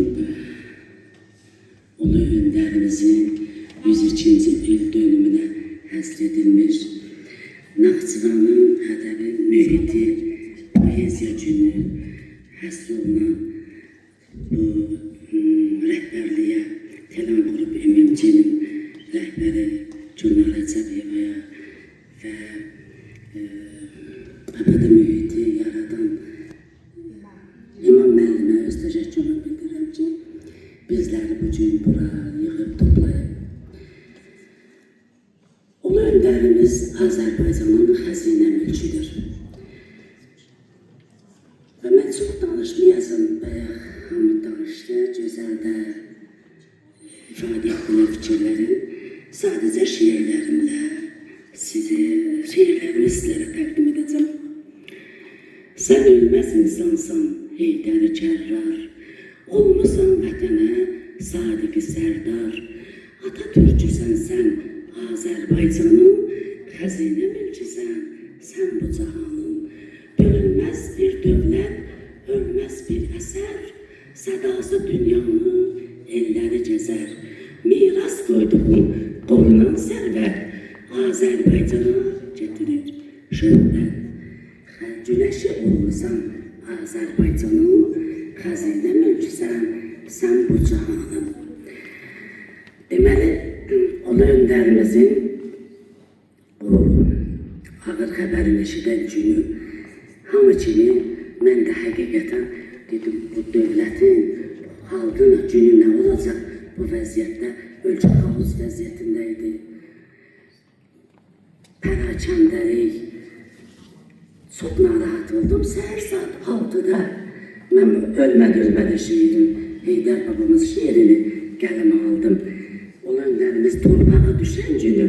Ulu Öndərimizin 102-ci il dönümünə həsr edilmiş Naxçıvanın ədəbi mühiti poeziya günü həsr olunan bu rəhbərliyə Telan Qrup MMC-nin rəhbəri Gülnar Rəcəbiyevaya və ədəbi mühiti yaradan İmam müəllimə öz təşəkkürümü bildirirəm ki, bizləri bugün bura yığıb toplayıb. Ulu öndərimiz Azərbaycanın xəzinə mülküdür. Və mən çox danışmayasam, bayaq hamı danışdı, gözəl də ifadə etdilər fikirlərim. Sadəcə şeirlərimlə şeirlərimi sizlərə təqdim edəcəm. Sən ölməz insansan, Heydər Kərrar, olmusan vətənə sadiq sərdar. Atatürküsən sən, Azərbaycanın xəzinə mülküsən, sən bu cahanın. Bölünməz bir dövlət, ölməz bir əsər, sədası dünyanı elləri gəzər. Miras qoyduğun qorunan sərvət, Azərbaycana getirir şöhrət. Güneşi olursan Azərbaycanın, xəzinə mülküsən, sən bu cahanın. Deməli, Ulu öndərimizin bu ağır xəbərini eşidən günü hamı kimi mən də həqiqətən dedim, bu dövlətin, xalqın günü nə olacaq bu vəziyyətdə, ölkə xalq vəziyyətində idi. Pərakəndəlik, çok narahat oldum. Səhər saat 6'da mən ölmədi şeirim, Heydər babamız şeirini qələmə aldım. Ulu önlərimiz torpağa düşən günü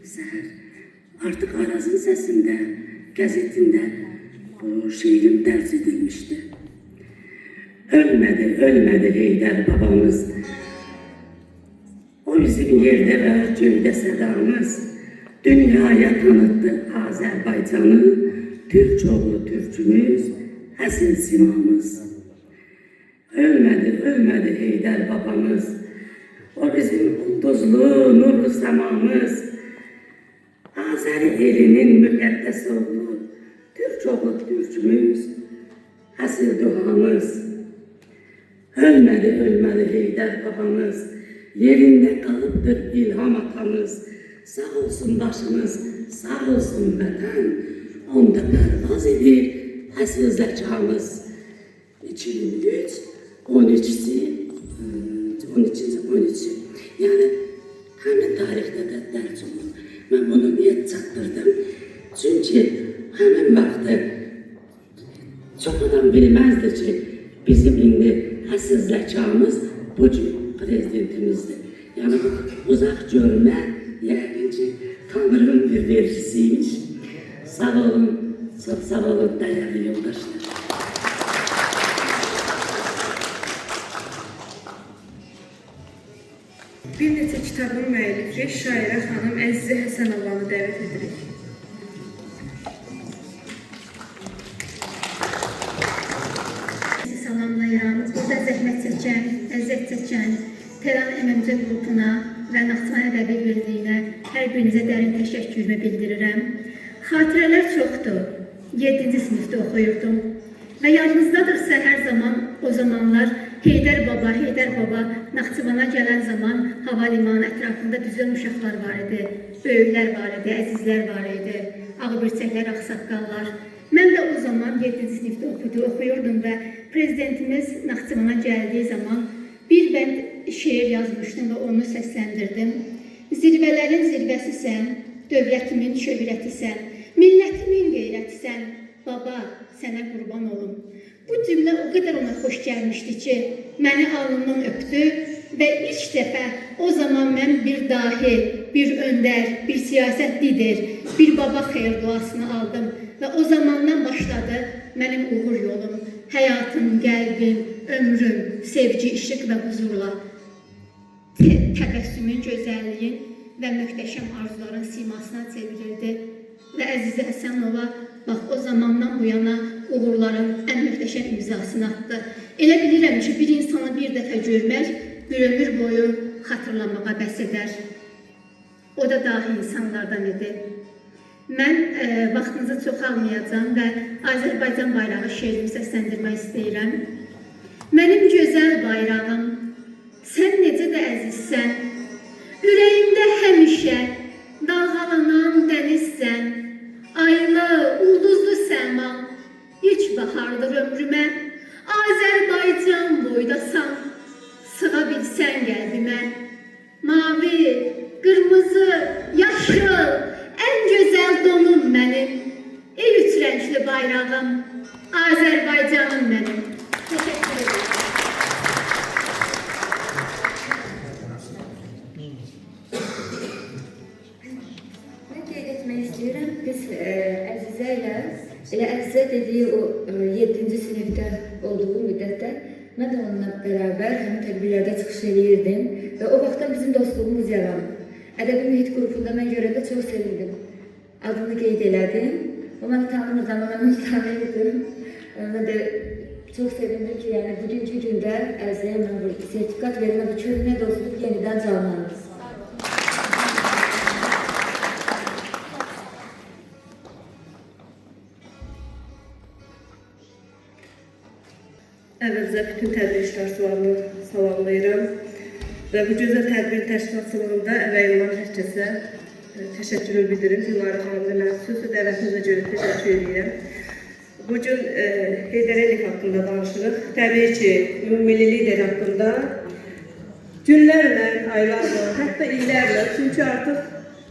səhər artıq Arazın səsində, qəzetində bu şeirim dərc edilmişdi. Ölmədi Heydər babamız. O bizim yerdə və göydə sədamız. Dünyaya tanıttı Azərbaycanı. Türk oğlu Türkümüz, əsl simamız. Ölmədi Heydər babamız. O bizim ulduzlu, nurlu səmamız. Azəri elinin müqəddəs oğlu, Türk oğlu Türkümüz, əsl duhamız. Ölmədi Heydər babamız. Yerində qalıbdır ilham atamız. Sağ olsun başımız, sağ olsun vətən. Onda pərvaz edir əsl zəkamız. 2003, 13-cü, yəni həmin tarixdə də üçün. Mən bunu niyə çatdırdım? Çünki həmin vaxtı çox adam bilməzdi ki, bizim indi əsl zəkamız bu cür prezidentimizdir. Yəni bu uzaq görmə, yəqin ki, Tanrının bir vergisiymiş. Sağ olun, çox sağ olun dəyərli yoldaşlar. Bir neçə kitabın müəllifi şairə xanım Əzizə Həsənovanı dəvət edirik. Sizi salamlayıram. Burada zəhmət çəkən, əziyyət çəkən Teran MMC qrupuna və Naxçıvan Ədəbi Birliyinə hər birinizə dərin təşəkkürümü bildirirəm. Xatirələr çoxdur. 7-ci sinifdə oxuyurdum. Və yadınızdadırsa hər zaman o zamanlar Heydər Baba Naxçıvana gələn zaman havalimanı ətrafında düzən uşaqlar var idi, böyüklər var idi, əzizlər var idi, ağbirçəklər, ağsaqqallar. Mən də o zaman 7-ci sinifdə oxuyurdum və prezidentimiz Naxçıvana gəldiyi zaman bir bənd şeir yazmışdım və onu səsləndirdim. Zirvələrin zirvəsisən, dövlətimin şöhrətisən, millətimin qeyrətisən, baba, sənə qurban olum. Bu cümlə o qədər ona xoş gəlmişdi ki, məni alnımdan öpdü və ilk dəfə o zaman mən bir dahi, bir öndər, bir siyasət lider, bir baba xeyir duasını aldım və o zamandan başladı mənim uğur yolum, həyatım, qəlbim, ömrüm, sevgi, işıq və huzurla, təbəssümün, gözəlliyin və möhtəşəm arzuların simasına çevrildi və Əzizə Həsənova bax o zamandan bu yana uğurların ən möhtəşəm imzasını attı. Elə bilirəm ki, bir insanı bir dəfə görmək bir ömür boyu xatırlamağa bəs edər. O da dahi insanlardan idi. Mən vaxtınızı çox almayacağım və Azərbaycan bayrağı şeirimi səsləndirmək istəyirəm. Mənim gözəl bayrağım, sən necə də əzizsən, ürəyimdə həmişə dalğalanan dənizsən, aylı, ulduzlu səma, ilk bahardır ömrümə, Azərbaycan boydasan, sığa bilsən qəlbimə. Mavi, qırmızı, yaşıl, ən gözəl donum mənim, el üç rəngli bayrağım, Azərbaycanım mənim. Təşəkkür ederim. Mən qeyd etmək istəyirəm, biz Əzizə ilə, elə Əzizə dediyi o 7-ci sinifdə olduğu müddətdə mən də onunla bərabər həmin tədbirlərdə çıxış edirdim və o vaxtdan bizim dostluğumuz yarandı. Ədəbi mühit qrupunda mən görəndə çox sevindim. Adını qeyd elədim. O məni tanımırdı, amma mən onu tanıyırdım. Mən də çox sevindim ki, yəni bugünkü gündə Əzizəyə mən bu sertifikat verilmə və köhnə dostluq yenidən canlanır. Əvvəlcə bütün tədbir iştirakçılarını salamlayıram və bu gözəl tədbir təşkilatçılığında əmək olan hər kəsə təşəkkür bildirim. Dilara xanımla mən xüsusi dəvətinizə görə təşəkkür edirəm. Bugün Heydər Əliyev haqqında danışırıq. Təbii ki, ümummilli lider haqqında günlərlə, aylarla, hətta illərlə, çünki artıq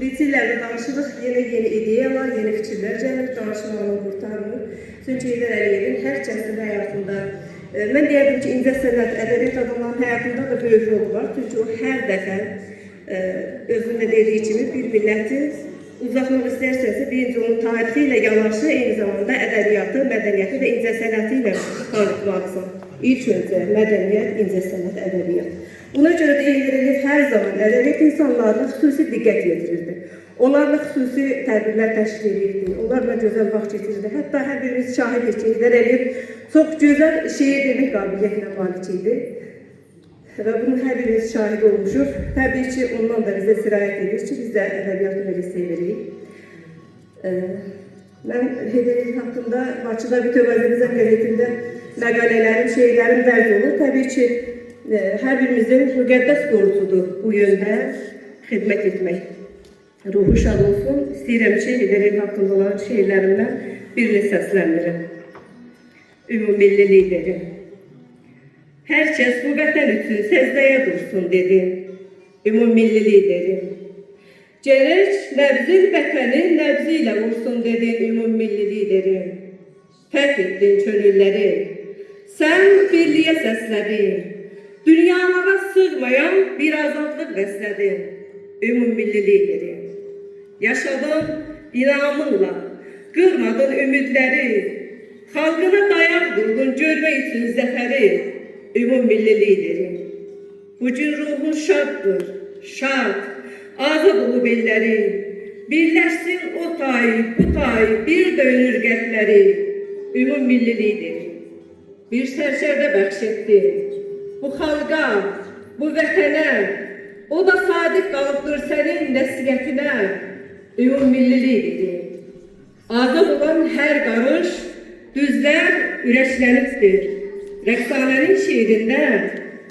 neçə illərlə danışırıq, yeni ideyalar, yeni fikirlər gəlir, danışmağını qurtarmır. Çünki Heydər Əliyevin hər kəsin həyatında mən deyərdim ki, incəsənət, ədəbiyyat adamlarının həyatında da böyük rol var. Çünki o hər dəfə özündə dediyi kimi bir milləti uzatmaq istərsənsə, birinci onun tarixi ilə yanaşı, eyni zamanda ədəbiyyatı, mədəniyyəti və incəsənəti ilə tanıtmalısın. İlk öncə mədəniyyət, incəsənət, ədəbiyyat. Buna görə də Heydər Əliyev hər zaman ədəbiyyat insanlarına xüsusi diqqət yetirirdi. Onlarla xüsusi tədbirlər təşkil edirdi, onlarla gözəl vaxt keçirirdi. Hətta hər birimiz şahidik ki, Heydər Əliyev çox gözəl şeir demək qabiliyyətinə malik idi. Və bunun hər birimiz şahid olmuşuq. Təbii ki, ondan da bizə sirayət edir ki, biz də ədəbiyyatı belə sevirik. Mən Heydər Əliyev haqqında Bakıda Bütöv Azərbaycan qəzetində məqalələrim, şeirlərim dərc olur. Təbii ki, hər birimizin müqəddəs borcudur bu yöndə xidmət etmək. Ruhu şad olsun. İstəyirəm ki, Heydər Əliyev haqqında olan şeirlərimdən birini səsləndirim. Ümummilli lideri. Hər kəs bu vətən üçün səzdəyə dursun dedi. Ümummilli lideri. Gerek nəbzin vətənin nəbzi ilə vursun dedin ümummilli liderim. Fəth etdin könülləri, sən birliyə səslədin. Dünyalara sığmayan bir azadlıq bəslədin ümummilli liderim. Yaşadın inamınla, qırmadın ümidləri, xalqına dayaq durdun görmək üçün zəfəri ümummilli liderim. Bugün ruhun şaddır, şad, azad olub elləri, birləşsin o tay, bu tay, bir dönür qəlbləri ümummilli liderim. Bir sərşərdə bəxş etdin bu xalqa, bu vətənə, o da sadiq qalıbdır sənin nəsiyyətinə ümummilli liderim. Azad olan hər qarış düzlər ürəklənibdir. Rəqsanənin şeirində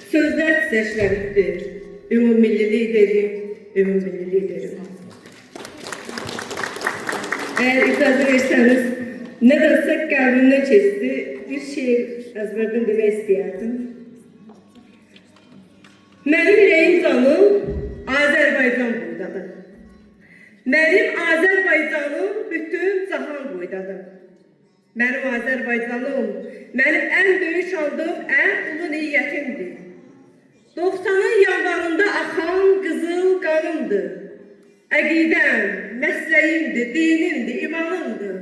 sözlər çiçəklənibdir. Ümummilli liderim, ümummilli liderim. Eğer icazə versəniz, nədənsə qəlbimdən keçdi, bir şeir əzbərdən demək istəyərdim. Mənim ürəyim canım Azərbaycan boydadır. Mənim Azərbaycanım bütün cahan boydadır. Mənim Azərbaycanım, mənim ən böyük şandığım, ən ulu niyyətimdir. 90'ın yanvarında axan qızıl qanımdır. Əqidəm, məsləğimdir, dinimdir, imanımdır.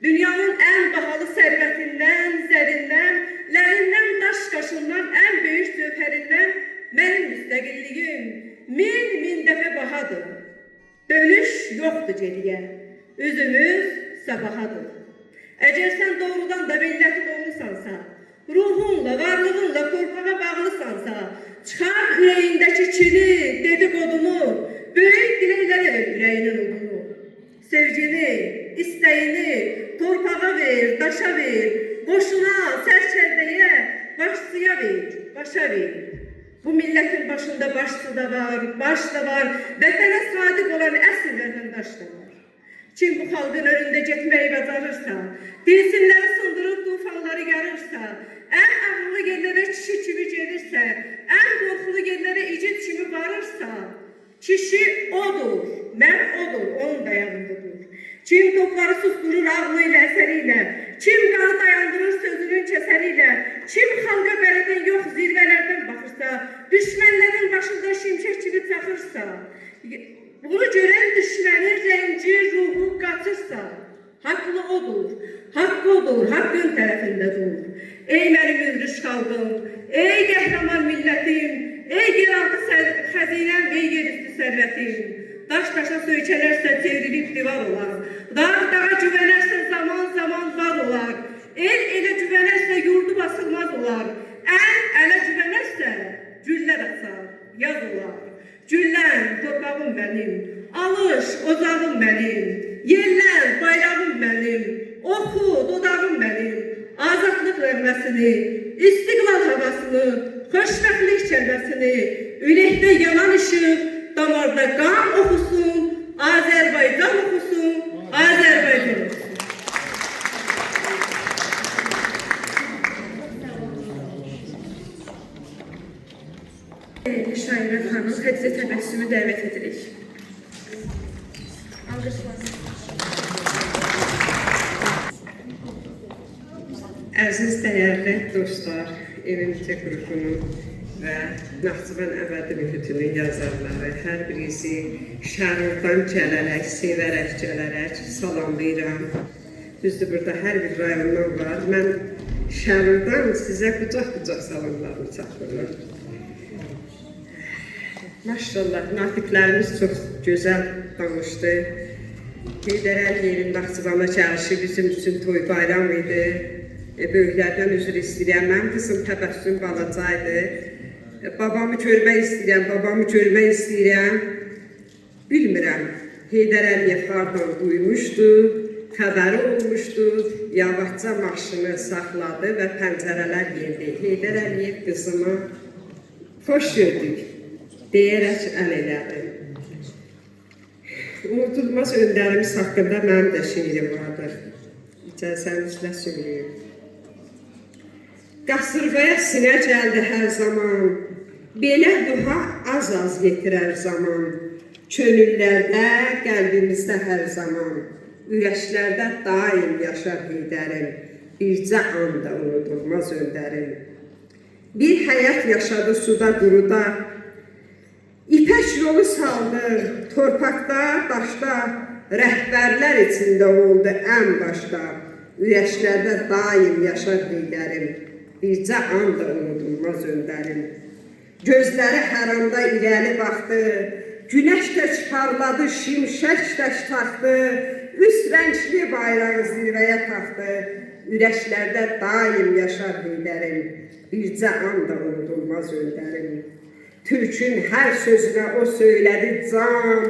Dünyanın ən bahalı sərvətindən, zərindən, lərindən, daş qaşından, ən böyük cövhərindən mənim müstəqilliyim min dəfə bahadır. Dönüş yoxdur geriyə, üzümüz sabahadır. Əgər sən doğrudan da milləti doğrusansa, ruhunla, varlığınla torpağa bağlısansa, çıxar ürəyindəki kini, dediqodunu, böyük diləklərə ver ürəyinin odunu. Sevgini, istəyini torpağa ver, daşa ver, qoşuna, sərkərdəyə, başçıya ver, başa ver. Bu millətin başında başçı da var, baş da var, vətənə sadiq olan əsl vətəndaş da var. Kim bu xalqın önündə getməyi bacarırsa, dilsinləri sındırıb tufanları yarırsa, ən ağırlı yerlərə kişi kimi gelirsə, ən qorxulu yerlərə igid kimi varırsa, kişi odur, mən odur, onun dayağındadır. Kim topları susturur ağlıyla, əsəriyle, kim qanı dayandırır sözünün kəsəriyle, kim xalqa bərədən yox zirvələrdən baxırsa, düşmənlərin başında şimşək kimi çaxırsa, bunu görən düşmənin rəngi, ruhu qaçırsa, haqlı odur, haqqı odur, haqqın tərəfində dur. Ey mənim ürgüç xalqım, ey qəhrəman millətim, ey yeraltı xəzinəm, ey yerüstü sərvətim. Daş-daşa söykələrsə çevrilib divar olar, dağ-dağa güvənərsə zaman var olar, el elə güvənərsə yurdu basılmaz olar, ələ güvənərsə güllər açar, yaz olar. Güllən, torpağım mənim, alış, ocağım mənim, yellən, bayrağım mənim, oxu, dodağım mənim, azadlıq rəğməsini, istiqlal havasını, xoşbəxtlik kəlməsini, ürəkdə yanan işıq, damarda qan oxusun, Azərbaycan oxusun, Azərbaycan oxusun. Şairə xanım Xədicə Təbəssümü dəvət edirik. Əziz, dəyərli dostlar, evimizə qrupunun və Naxçıvan əbədi mühitinin yazarları, hər birisi şəhərdən gələrək, sevərək gələrək salamlayıram. Düzdür, burada hər bir rayondan var. Mən şəhərdən sizə qucaq-qucaq salamlarımı çatdırıram. Maşallah, natiqlərimiz çox gözəl danışdı. Heydər Əliyevin Naxçıvana gəlişi bizim üçün toy bayram idi. Böyüklərdən üzr istəyirəm. Mənim qızım Təbəssüm balacaydı. Babamı görmək istəyirəm. Bilmirəm, Heydər Əliyev hardan duymuşdu, xəbəri olmuşdu, yavaşca maşını saxladı və pəncərələr yerdi. Heydər Əliyev qızıma xoş gördük deyərək əl elədi. Unutulmaz öndərimiz haqqında mənim də şeirim vardır. İcazənizlə söyləyim. Qasırğaya sinə gəldi hər zaman, Belə duha az yetirər zaman. Könüllərdə, qəlbimizdə hər zaman. Ürəklərdə daim yaşar Heydərim. Bircə anda unudulmaz öndərim. Bir həyat yaşadı suda, quruda. İpək yolu saldı, torpaqda, daşda. Rəhbərlər içində oldu ən başda. Ürəklərdə daim yaşar Heydərim. Bircə anda unudulmaz öndərim. Gözləri hər anda irəli baxdı. Günəş də parladı, şimşək də taxdı. Üst rəngli bayrağı zirvəyə taxdı. Ürəklərdə daim yaşar Heydərim. Bircə anda unudulmaz öndərim. Türkün hər sözünə o söylədi can.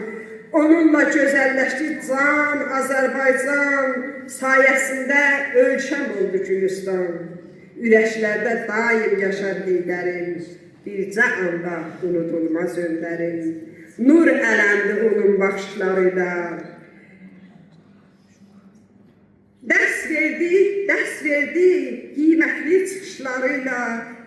Onunla gözəlləşdi can, Azərbaycan. Sayəsində ölkəm oldu Gülüstan. Ürəklərdə daim yaşar Heydərim. Bircə anda unudulmaz öndərim. Nur ələndi onun baxışlarıyla. Dərs verdi qiymətli çıxışlarıyla.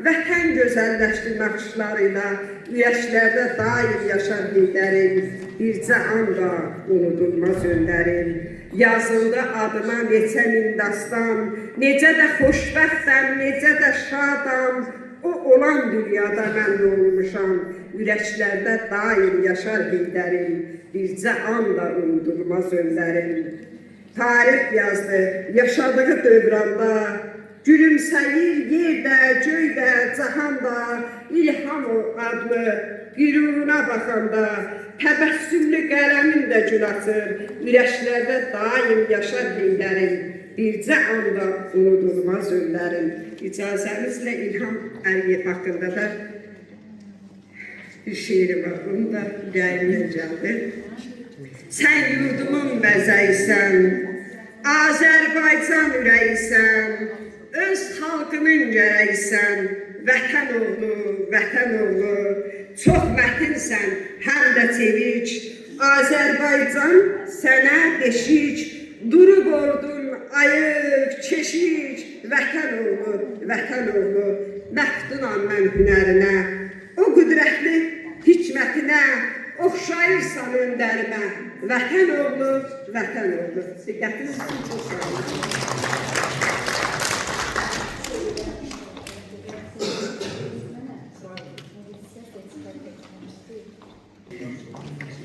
Vətən gözəlləşdi naxışlarıyla. Ürəklərdə daim yaşar Heydərim. Bircə anda unudulmaz öndərim. Yazıldı adıma neçə min dastan. Necə də xoşbəxtəm, necə də şadam. O olan dünyada mən də olmuşam. Ürəklərdə daim yaşar Heydərim. Bircə anda unudulmaz öndərim. Tarix yazdı yaşadığı dövranda. Gülümsəyir yerdə, göydə, cahanda. İlham o adlı qüruruna baxanda. Təbəssümlü qələmin də gül açır. Ürəklərdə daim yaşar Heydərim. Bircə anda unudulmaz öndərim. İcazənizlə İlham Əliyev haqqında da bir şeiri var. Bunu da ürəyimdən gəldi. Sən yurdumun bəzəyisən, Azərbaycan ürəyisən, öz xalqının gərəyisən, vətən oğlu, çox mətinsən, həm də çevik. Azərbaycan sənə deşik, durub ordun, ayıq, keşik. Vətən oğlu, məftunam mən hünərinə, o qüdrətli hikmətinə, oxşayırsan öndərimə. Vətən oğlu. Diqqətiniz üçün çox sağ olun.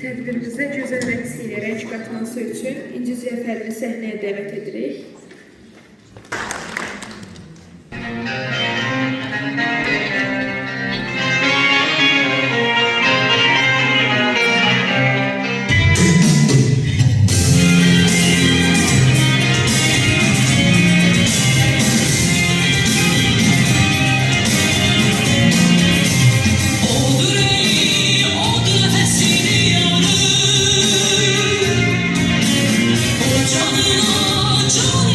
Tədbirimizdə gözəl rəqs ilə rəng qatması üçün İnci Ziyafərini səhnəyə dəvət edirik. Canına can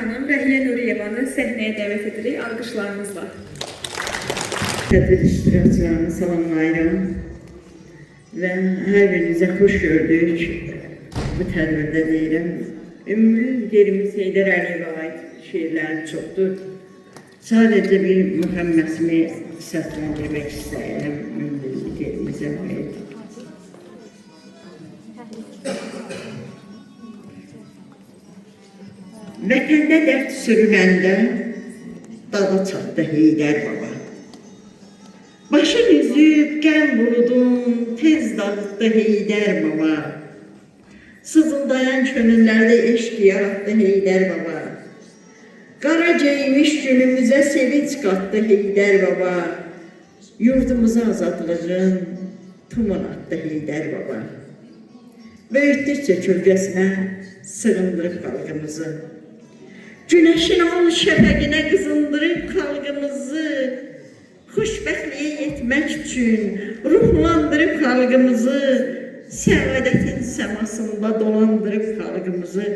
xanım Rəhilə Nuriyevanı səhnəyə dəvət edirik alqışlarınızla. Tədbir iştirakçılarını salamlayıram və hər birinizə xoş gördük. Bu tədbirdə deyirəm, ümumi liderimiz Heydər Əliyevə aid şeirlərim çoxdur. Sadəcə bir mühəmməsimi səsləndirmək istəyirəm ümumi liderimizə aid. Vətəndə dərd sürüləndə dada çatdı Heydər baba. Başın üzüb qəm vurudun, tez dağıtdı Heydər baba. Sızıldayan könüllərdə eşq yaratdı Heydər baba. Qara geymiş günümüzə sevinç qatdı Heydər baba. Yurdumuza azadlığın tumun atdı Heydər baba. Böyütdükcə kölgəsinə sığındırıb xalqımızı. Güneşin al şəfəqinə qızındırıb xalqımızı. Xoşbəxtliyə yetmək üçün ruhlandırıb xalqımızı. Səadətin səmasında dolandırıb xalqımızı.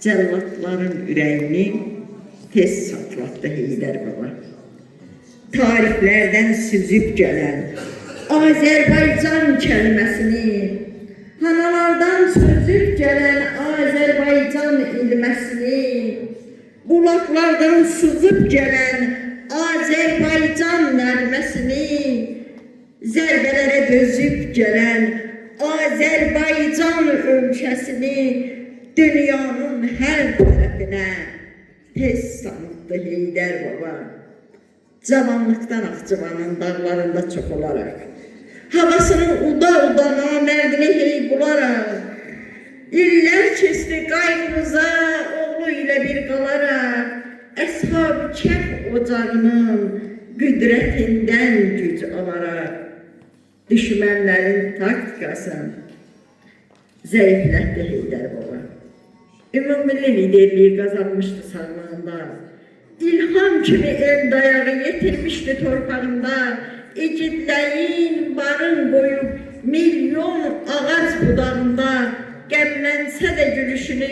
Cəllatların ürəyini tez satlatdı Heydər baba. Tarixlərdən süzüb gələn Azərbaycan kəlməsini, hanalardan sözüb gələn Azərbaycan ilməsini, bulaqlardan sızıb gələn Azərbaycan nəğməsini, zərbələrə dözüb gələn Azərbaycan ölkəsini dünyanın hər tərəfinə tez tanıtdı Heydər baba. Cavanlıqdan Ağcavanın dağlarında çox olaraq, havasını uda namərdini hey bularaq, illər keçdi qaygımıza oğlu ilə bir qalaraq, Əshab-ı Kəhf ocağının qüdrətindən güc alaraq, düşmənlərin taktikasını zəiflətdi Heydər baba. Ümumilli liderliği qazanmışdı sağlığında, İlham kimi el dayağı yetirmişdi torpağında, igidləyin barın qoyub milyon ağac budağında, qəmlənsə də gülüşünü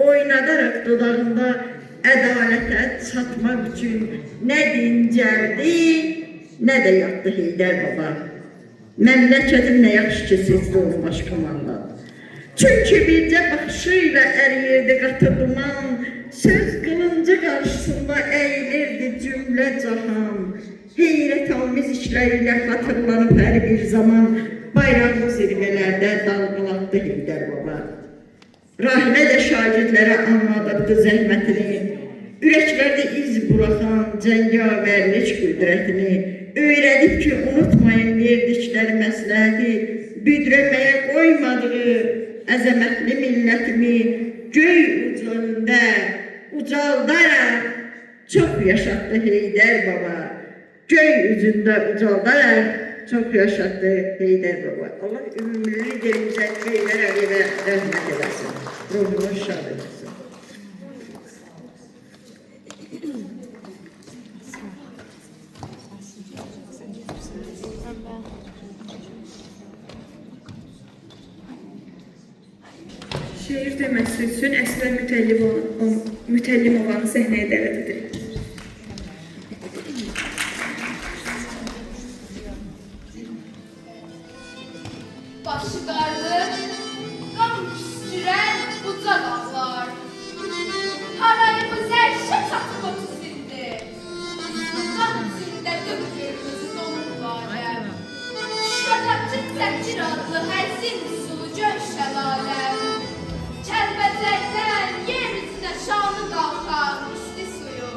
oynadaraq dodağında, ədalətə çatmaq üçün nə dincəldi, nə də yatdı Heydər baba. Məmləkətim nə yaxşı ki, seçdi onu baş komandan. Çünki bircə baxışıyla əriyirdi qatı duman, söz qılıncı qarşısında əyilirdi cümlə cahan. Heyrət almiz işlərilə xatırlanıb hər bir zaman, bayraqlı zirvələrdə dalğalatdı Heydər baba. Rahimə də şagirdlərə anladırdı zəhmətini, ürəklərdə iz buraxan cəngavərlik qüdrətini, öyrədib ki, unutmayın verdikləri məsləhəti, büdrəməyə qoymadığı əzəmətli millətimi göy ucunda ucaldaraq çox yaşatdı Heydər baba. Göy üzündə ucaldaraq çox yaşatdı Heydər baba. Allah ümumilli liderimizə Heydər Əliyevə rəhmət eləsin, ruhunu şad eləsin. Şeir deməsi üçün Əsmər Mütəllimovanı səhnəyə dəvət edirik. Başı qarlı, qan küstürən uca dağlar, harayımı zərşə çatıb otusildi, qan içində dökülmüzü donur varəm, şüradakı zəkir adlı həzin sulu göy şəlaləm, Kəlbəcərdən yer üzünə şanı qalxar üstü suyu,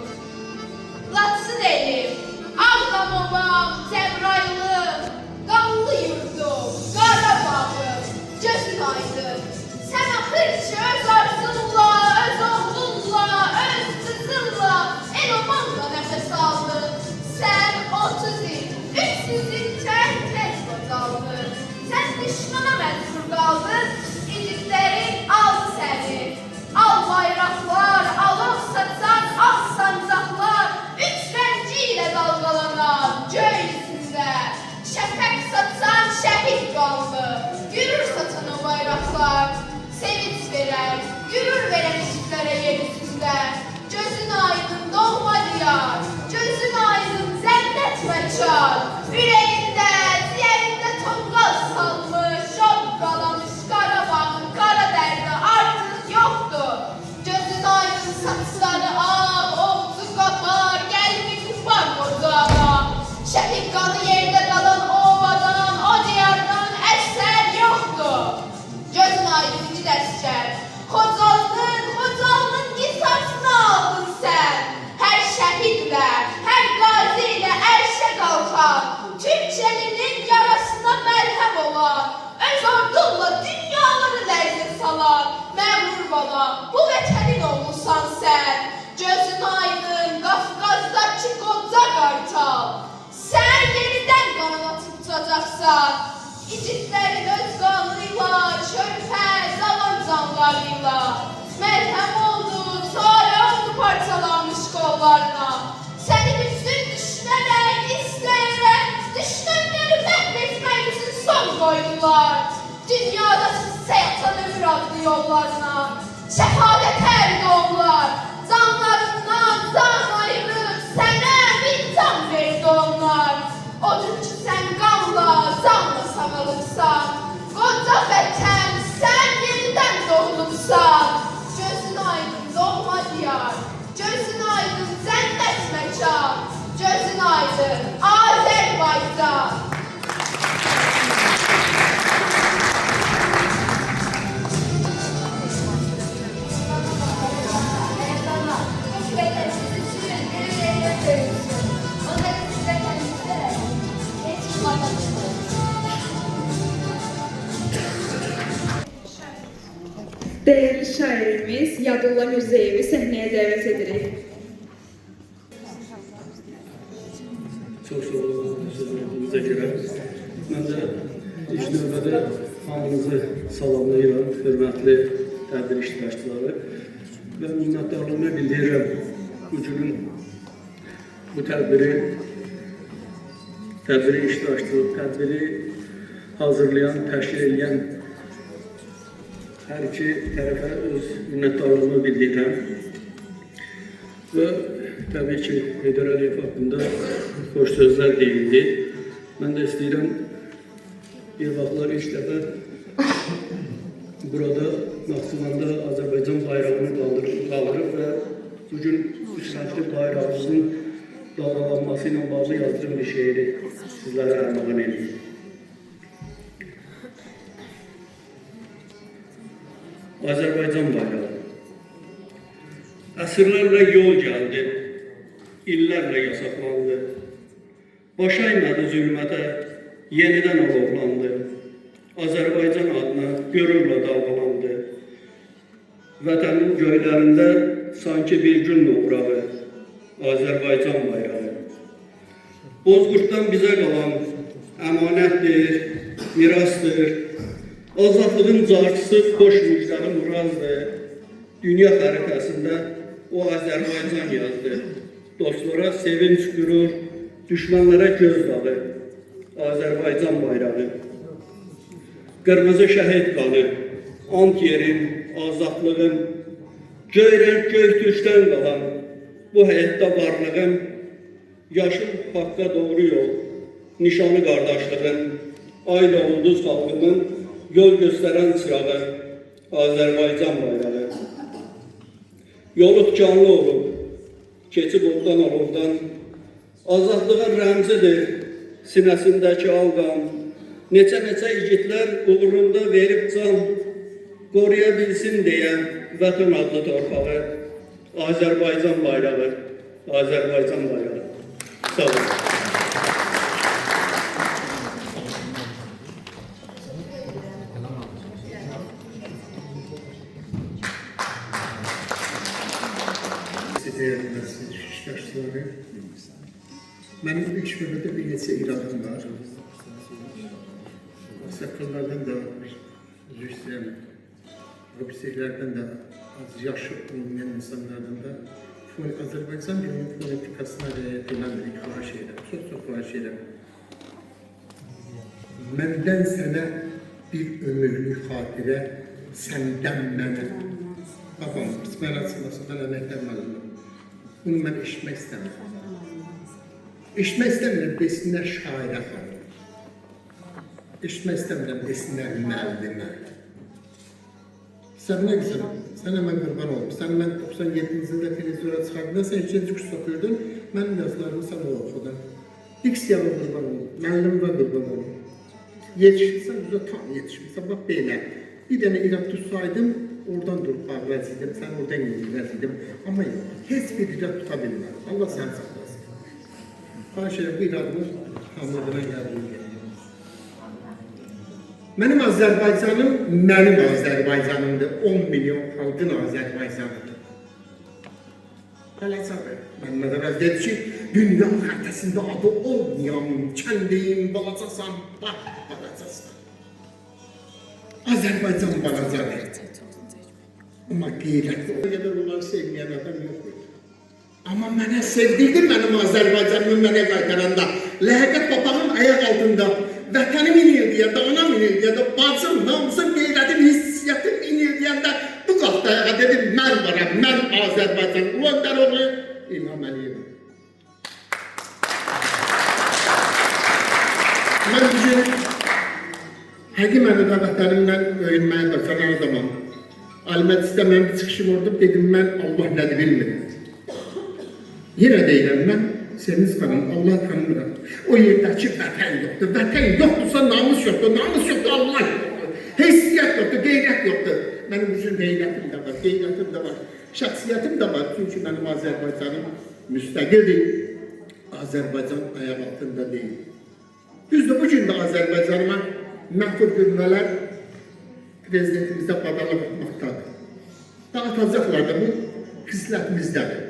bala, bu vətənin oğlusan sən. Gözün aydın, Qafqazdakı qoca qartal. Sən yenidən qanat tutacaqsan. İcitlərin öz qanıyla, körpə, zalan canlarıyla. Məlhəm oldu, çarə oldu parçalanmış qollarına. Səni bütün düşmənək, istəyərək, düşmənləri məhv etmək üçün son qoydular. Dünyada sizsə yatan ömür adlı yollarına. Şəhadət ərdi onlar, canlarından can ayırıb sənə bir can verdi onlar. Odur ki, sən qanla, canla sağalıbsan. Qoca vətən, sən yenidən doğulubsan. Gözün aydın, doğma diyar. Gözün aydın, cənnət məkan. Gözün aydın, Azərbaycan. Değerli şairimiz Yadullah Mirzəyevi səhnəyə dəvət edirik. Çox sağ olun, sözünüzə görə. Mən də ilk növbədə hamınızı salamlayıram, hörmətli tədbir iştirakçıları. Və minnətdarlığımı bildirirəm bu günün bu tədbiri iştirakçı, tədbiri hazırlayan, təşkil edən hər iki tərəfə öz minnətdarlığımı bildirirəm. Və təbii ki, Heydər Əliyev haqqında xoş sözlər deyildi. Mən də istəyirəm, bir vaxtlar ilk dəfə burada Naxçıvanda Azərbaycan bayrağını qaldırıb və bugün üç səmtli bayrağımızın dalgalanması ilə bağlı yazdığım bir şeiri sizlərə ərmağan edeyim. Azərbaycan bayrağı. Əsrlərlə yol gəldi, illərlə yasaqlandı. Başaymadı zülmətə, yenidən alovlandı. Azərbaycan adına qürurla dalgalandı. Vətənin göylərində sanki bir gün nobrağı, Azərbaycan bayrağı. Bozqurtdan bizə qalan əmanətdir, mirasdır. Azadlığın carçısı xoş müjdəli murazdır. Dünya xəritəsində o Azərbaycan yazdı. Dostlara sevinç qürur, düşmənlərə göz dağı. Azərbaycan bayrağı. Qırmızı şəhid qanı, ant yerin, azadlığın, göyrən göy türkdən qalan bu həyatda varlığın, yaşıl haqqa doğru yol, nişanı qardaşlığın, ayla ulduz xalqının yol göstərən çırağı, Azərbaycan bayrağı. Yolu tikanlı olub, keçib oddan alovdan, azadlığın rəmzidir sinəsindəki alqan. Neçə igidlər uğrunda verib can, qoruya bilsin deyə vətən adlı torpağı, Azərbaycan bayrağı, Azərbaycan bayrağı. Sağ olun. Değerli iştirakçıları, benim ilk növbədə bir neçə iradım var. Səfərlərdən də, üzr istəyirəm, hapistəklərdən də, az yaşı olmayan insanlardan da Azərbaycan dilinin fonetikasına riayət eləmirik, xahiş edirəm, çox xahiş edirəm. Məndən sənə bir ömürlük xatirə, səndən mənə. Babam, mən açıqlasından əməklər müəllimim. Bunu mən eşitmək istəmirəm. Eşitmək istəmirəm, desinlər şairə xanım. Eşitmək istəmirəm, desinlər müəllimə. Səbinə qızım, sənə mən qurban olum. Səni mən 97-ci ildə televizyora çıxardın, sən 2-ci kurs oxuyordun, mənim yazılarımı sən o oxudun. Diksiyama qurban olum, müəllimə qurban olum. Yetişirsən, üzə tam yetişmirsən, bax belə. Bir dənə irad tutsaydım, oradan durub bağlaz idim, sən oradan yedilməz idim. Amma heç bir irad tuta bilmədim. Allah səni saxlasın. Xahiş edirəm, bu iradımı hamlığına gəldim. Mənim Azərbaycanım mənim Azərbaycanımdır. 10 milyon xalqın Azərbaycanıdır. Balacadır. Məndən əvvəl dedi ki, dünya xəritəsində adı olmayan kəndiyim balacasan, bax, balacasan. Azərbaycan balacadır. Amma qeyrətli o qədər onları sevməyən adam yox idi. Amma mənə sevdirdi mənim Azərbaycanımı mənə qaytaranda. Ləhəqət papağım ayaq altında, vətənim inildiyəndə, anam inildiyəndə, bacım, namusum, qeyrətim, hissiyyətim inildiyəndə bu qalxdı ayağa dedim, mən varam, mən Azərbaycan. Ulan Dəroğlu, İlham Əliyev. Mən bugün həqiqi mənada vətənimdən öyünməyə bacaran adamam. Alimədisdə mən bir çıxışım oldu, dedim mən Allah nədir bilmirəm. Yenə deyirəm, mən Sevinç xanım, Allah tanımıram. O yerdəki vətən yoxdur, vətən yoxdursa namus yoxdur, namus yoxdur, Allah yoxdur. Heysiyyət yoxdur, qeyrət yoxdur. Mənim üçün qeyrətim də var, qeyrətim də var, şəxsiyyətim də var. Çünki mənim Azərbaycanım müstəqildir, Azərbaycan ayaq altında deyil. Düzdür, bugün də Azərbaycanıma məhdud görmələr prezidentimizdə badalıq atmaqdadır. Və atacaqlar da bu xislətimіздədir,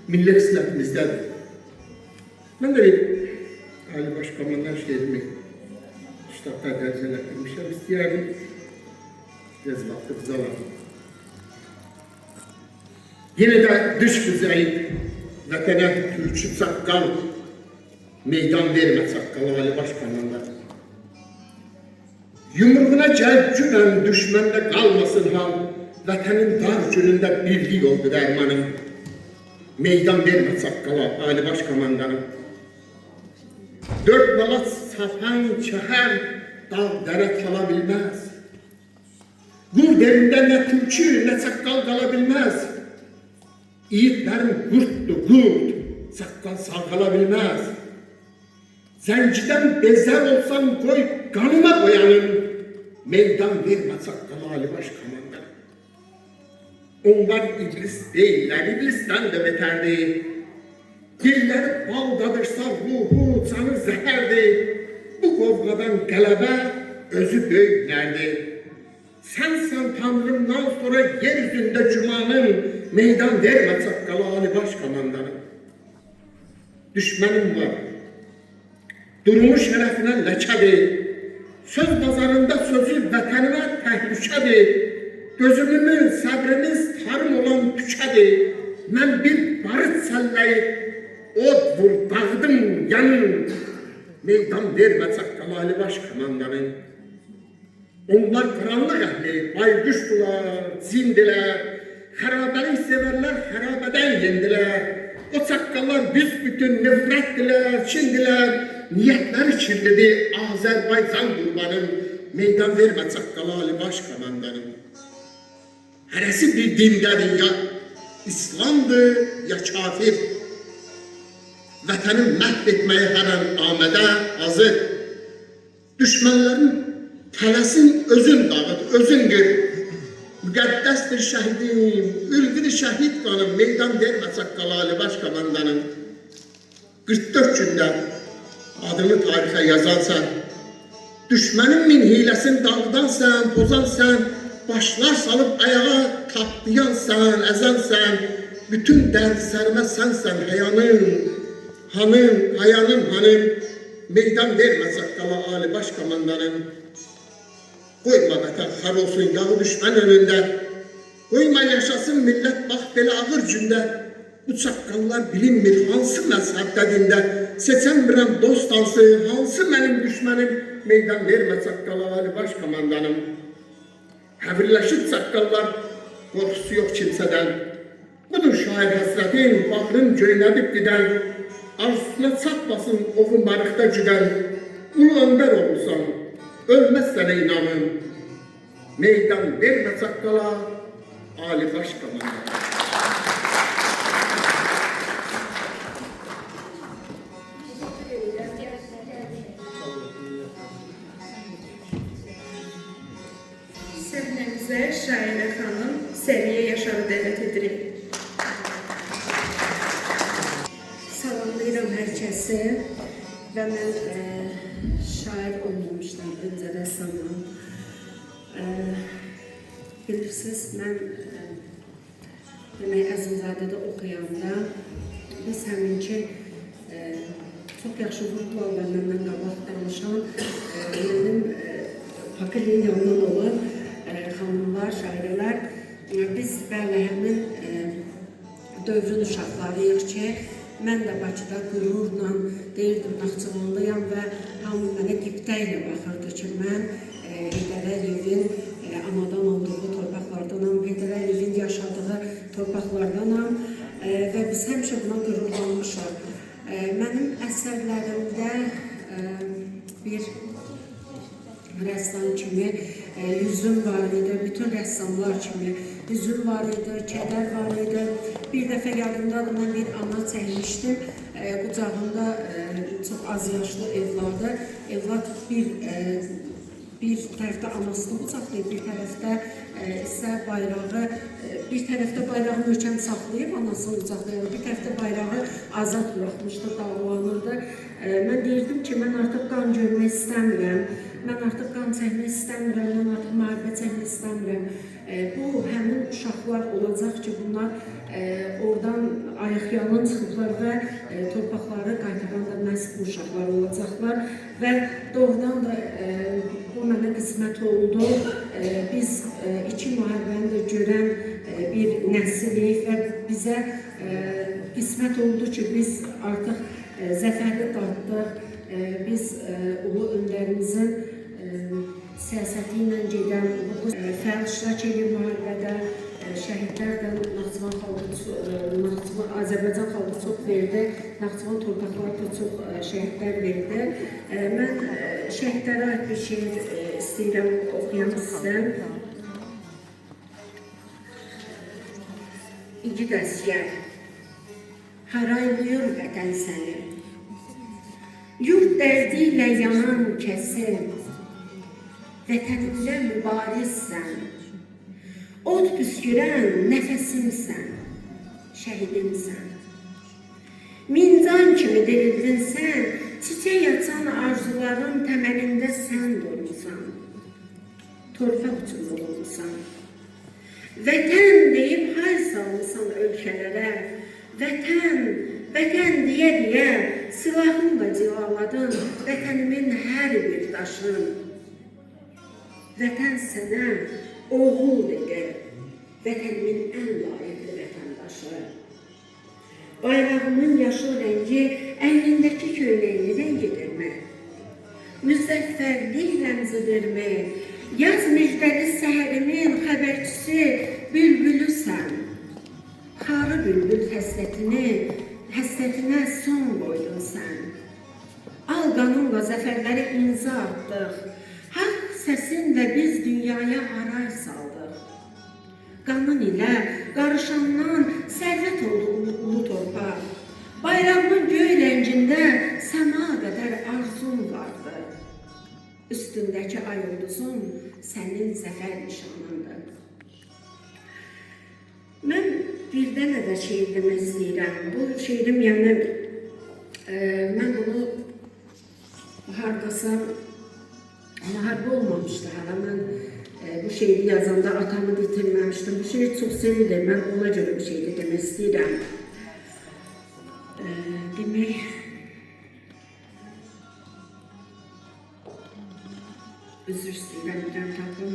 milli xislətimіздədir. Mən də Ali Baş Komandan şeirimi ştatda dərəcələtdirmişəm, istəyərdim, biraz vaxtı bizalar. Yenə də dış güzəyib, vətənə türkü çaqqal, meydan vermə çaqqalı Ali Baş Komandan. Yumruğuna gəlb günən düşməndə qalmasın hal, vətənin dar günündə birlik oldu dərmanım. Meydan vermə çaqqala, Ali Baş Komandanım. Dörd balat sapan kəhər, dağ dərə tala bilməz. Qurd elində nə türkü, nə çaqqal qala bilməz. İyitlərim qurddur, qurd, çaqqal sağ qala bilməz. Zəncidən bezər olsam qoy, qanıma qoyanım. Meydan vermə çaqqala Ali Baş Komandan. Onlar iblis deyirlər, iblisdən də betərdir. Dilləri bal dadırsa ruhu, canı zəhərdir. Bu qovqadan qələbə özü böyüklərdir. Sənsən Tanrımdan sonra yer üzündə cümanın, meydan vermə çaqqala Ali Baş Komandanım. Düşmənim var, durumu şərəfinə ləkədir. Söz bazarında sözü vətənimə təhlükədir. Gözümün, səbrimiz tarım olan tükədir. Mən bir barıt səlləyib, od vur, dağdım, yanım. Meydan vermə çaqqala Ali Baş Komandanım. Onlar qaranlıq əhli, bayquşdular, cindilər. Xərabəlik sevərlər, xərabədən yendilər. O çaqqallar büsbütün nefrətdilər, kindilər. Niyyətləri kirlidir, Azərbaycan qurbanım. Meydan vermə çaqqala Ali Baş Komandanım. Hərəsi bir dindədir, ya İslamdır, ya kafir. Vətənin məhv etməyə hər an amədə hazır. Düşmənlərin tələsin özün dağıt, özün qır. Müqəddəsdir şəhidim, ülvini şəhid qanım, meydan vermə çaqqala Ali Baş Komandanım. 44 gündə adını tarixə yazansan, düşmənin min hiləsini dağıdansan, pozansan, başlar salıb ayağa tapdayansan, əzənsən, bütün dərdi sərmə sənsən, həyanım, hanım, hayanım, hanım, meydan vermə çaqqala Ali Baş Komandanım. Qoyma vətən xar olsun yağı düşmən önündə, qoyma yaşasın millət bax belə ağır gündə. Bu çaqqallar bilinmir hansı məzhəbdə dində, seçənmirəm dost hansı, hansı mənim düşmənim, meydan vermə çaqqala Ali Baş Komandanım. Həvirləşib çaqqallar, qorxusu yox kimsədən. Budur şair həsrətin, bağrın göynədib gidən, arzusuna çatmasın ovu marıqda güdən. Ulu öndər olursan, ölməz sənə inanım. Meydan vermə çaqqala Ali Baş Komandanım. Səhnəmizə Şahinə xanım Səriyə Yaşarı dəvət edirik. Salamlayıram hər kəsi və mən şair olmamışdan öncə rəssamam. Bilirsiniz, mən demək Əzimzadədə oxuyanda biz həminki çox yaxşı vurgularla məndən qabaq danışan mənim Pakiliniyamdan olan xanımlar, şairələr, biz bəli həmin dövrün uşaqlarıyıq ki, mən də Bakıda qürurla deyirdim Naxçıvanlıyam və hamı mənə qibtə ilə baxırdı ki, mən Heydər Əliyevin anadan olduğu torpaqlardanam, Heydər Əliyevin yaşadığı torpaqlardanam və biz həmişə buna qürurlanmışıq. Mənim əsərlərimdə bir rəssam kimi yüzüm var idi, bütün rəssamlar kimi yüzüm var idi, kədər var idi. Bir dəfə yadımdadır, mən bir ana çəkmişdim, qucağında çox az yaşlı evladı. Evlad bir tərəfdə anasını qucaqlayıb, bir tərəfdə isə bayrağı, bir tərəfdə bayrağı möhkəm saxlayıb, anasını qucaqlayıb, bir tərəfdə bayrağı azad buraxmışdı, dağlanırdı. Mən deyirdim ki, mən artıq qan görmək istəmirəm, mən artıq qan çəkmək istəmirəm, mən artıq müharibə çəkmək istəmirəm. Bu, həmin uşaqlar olacaq ki, bunlar oradan ayaqyalın çıxıblar və torpaqları qaytaran da məhz bu uşaqlar olacaqlar və doğrudan da bu mənə qismət oldu. Biz iki müharibəni də görən bir nəsilik və bizə qismət oldu ki, biz artıq zəfərli dartdıq. Biz ulu öndərimizin siyasəti ilə gedən, fəal iştirak edir müharibədə, şəhidlər də Azərbaycan xalqı çox verdi, Naxçıvan torpaqları da çox şəhidlər verdi. Mən şəhidlərə aid bir şey istəyirəm oxuyam sizə. İgid əsgər, haraylıyor vətən səni. Yurt dərdi ilə yanan kəsin, vətənində mübarizsən. Od püskürən nəfəsimsən, şəhidimsən. Mincan kimi dirildin sən, çiçək açan arzuların təməlində sən durmusan. Torpaq üçün olmusan. Vətən deyib hay salmışsan ölkələrə. Vətən, vətən deyə silahınla cilaladın vətənimin hər bir daşın. Vətən sənə oğul dedi, vətənimin ən layiqli vətəndaşı. Bayrağımın yaşıl rəngi əynindəki köynəyini rəngidirmi? Müzəffərlik rəmzidirmi? Yaz müjdəli səhərimin xəbərçisi bülbülüsən. Xarı bülbül həsrətinə son qoydun sən. Al qanunla zəfərləri imza atdıq. Haqq səsinlə biz dünyaya haray saldıq. Qanın ilə qarışandan sərvət oldu ulu torpaq. Bayrağımın göy rəngində səma qədər arzum vardı. Üstündəki ay ulduzun sənin zəfər nişanındır. Mən bir dənə də şeir demək istəyirəm. Bu şeirim yəni, mən bunu hardasa müharibə olmamışdı hələ. Mən bu şeiri yazanda atamı itirməmişdim. Bu şeir çox sevilir. Mən ona görə bu şeiri demək istəyirəm. Demək, üzr istəyirəm, bir an tapım.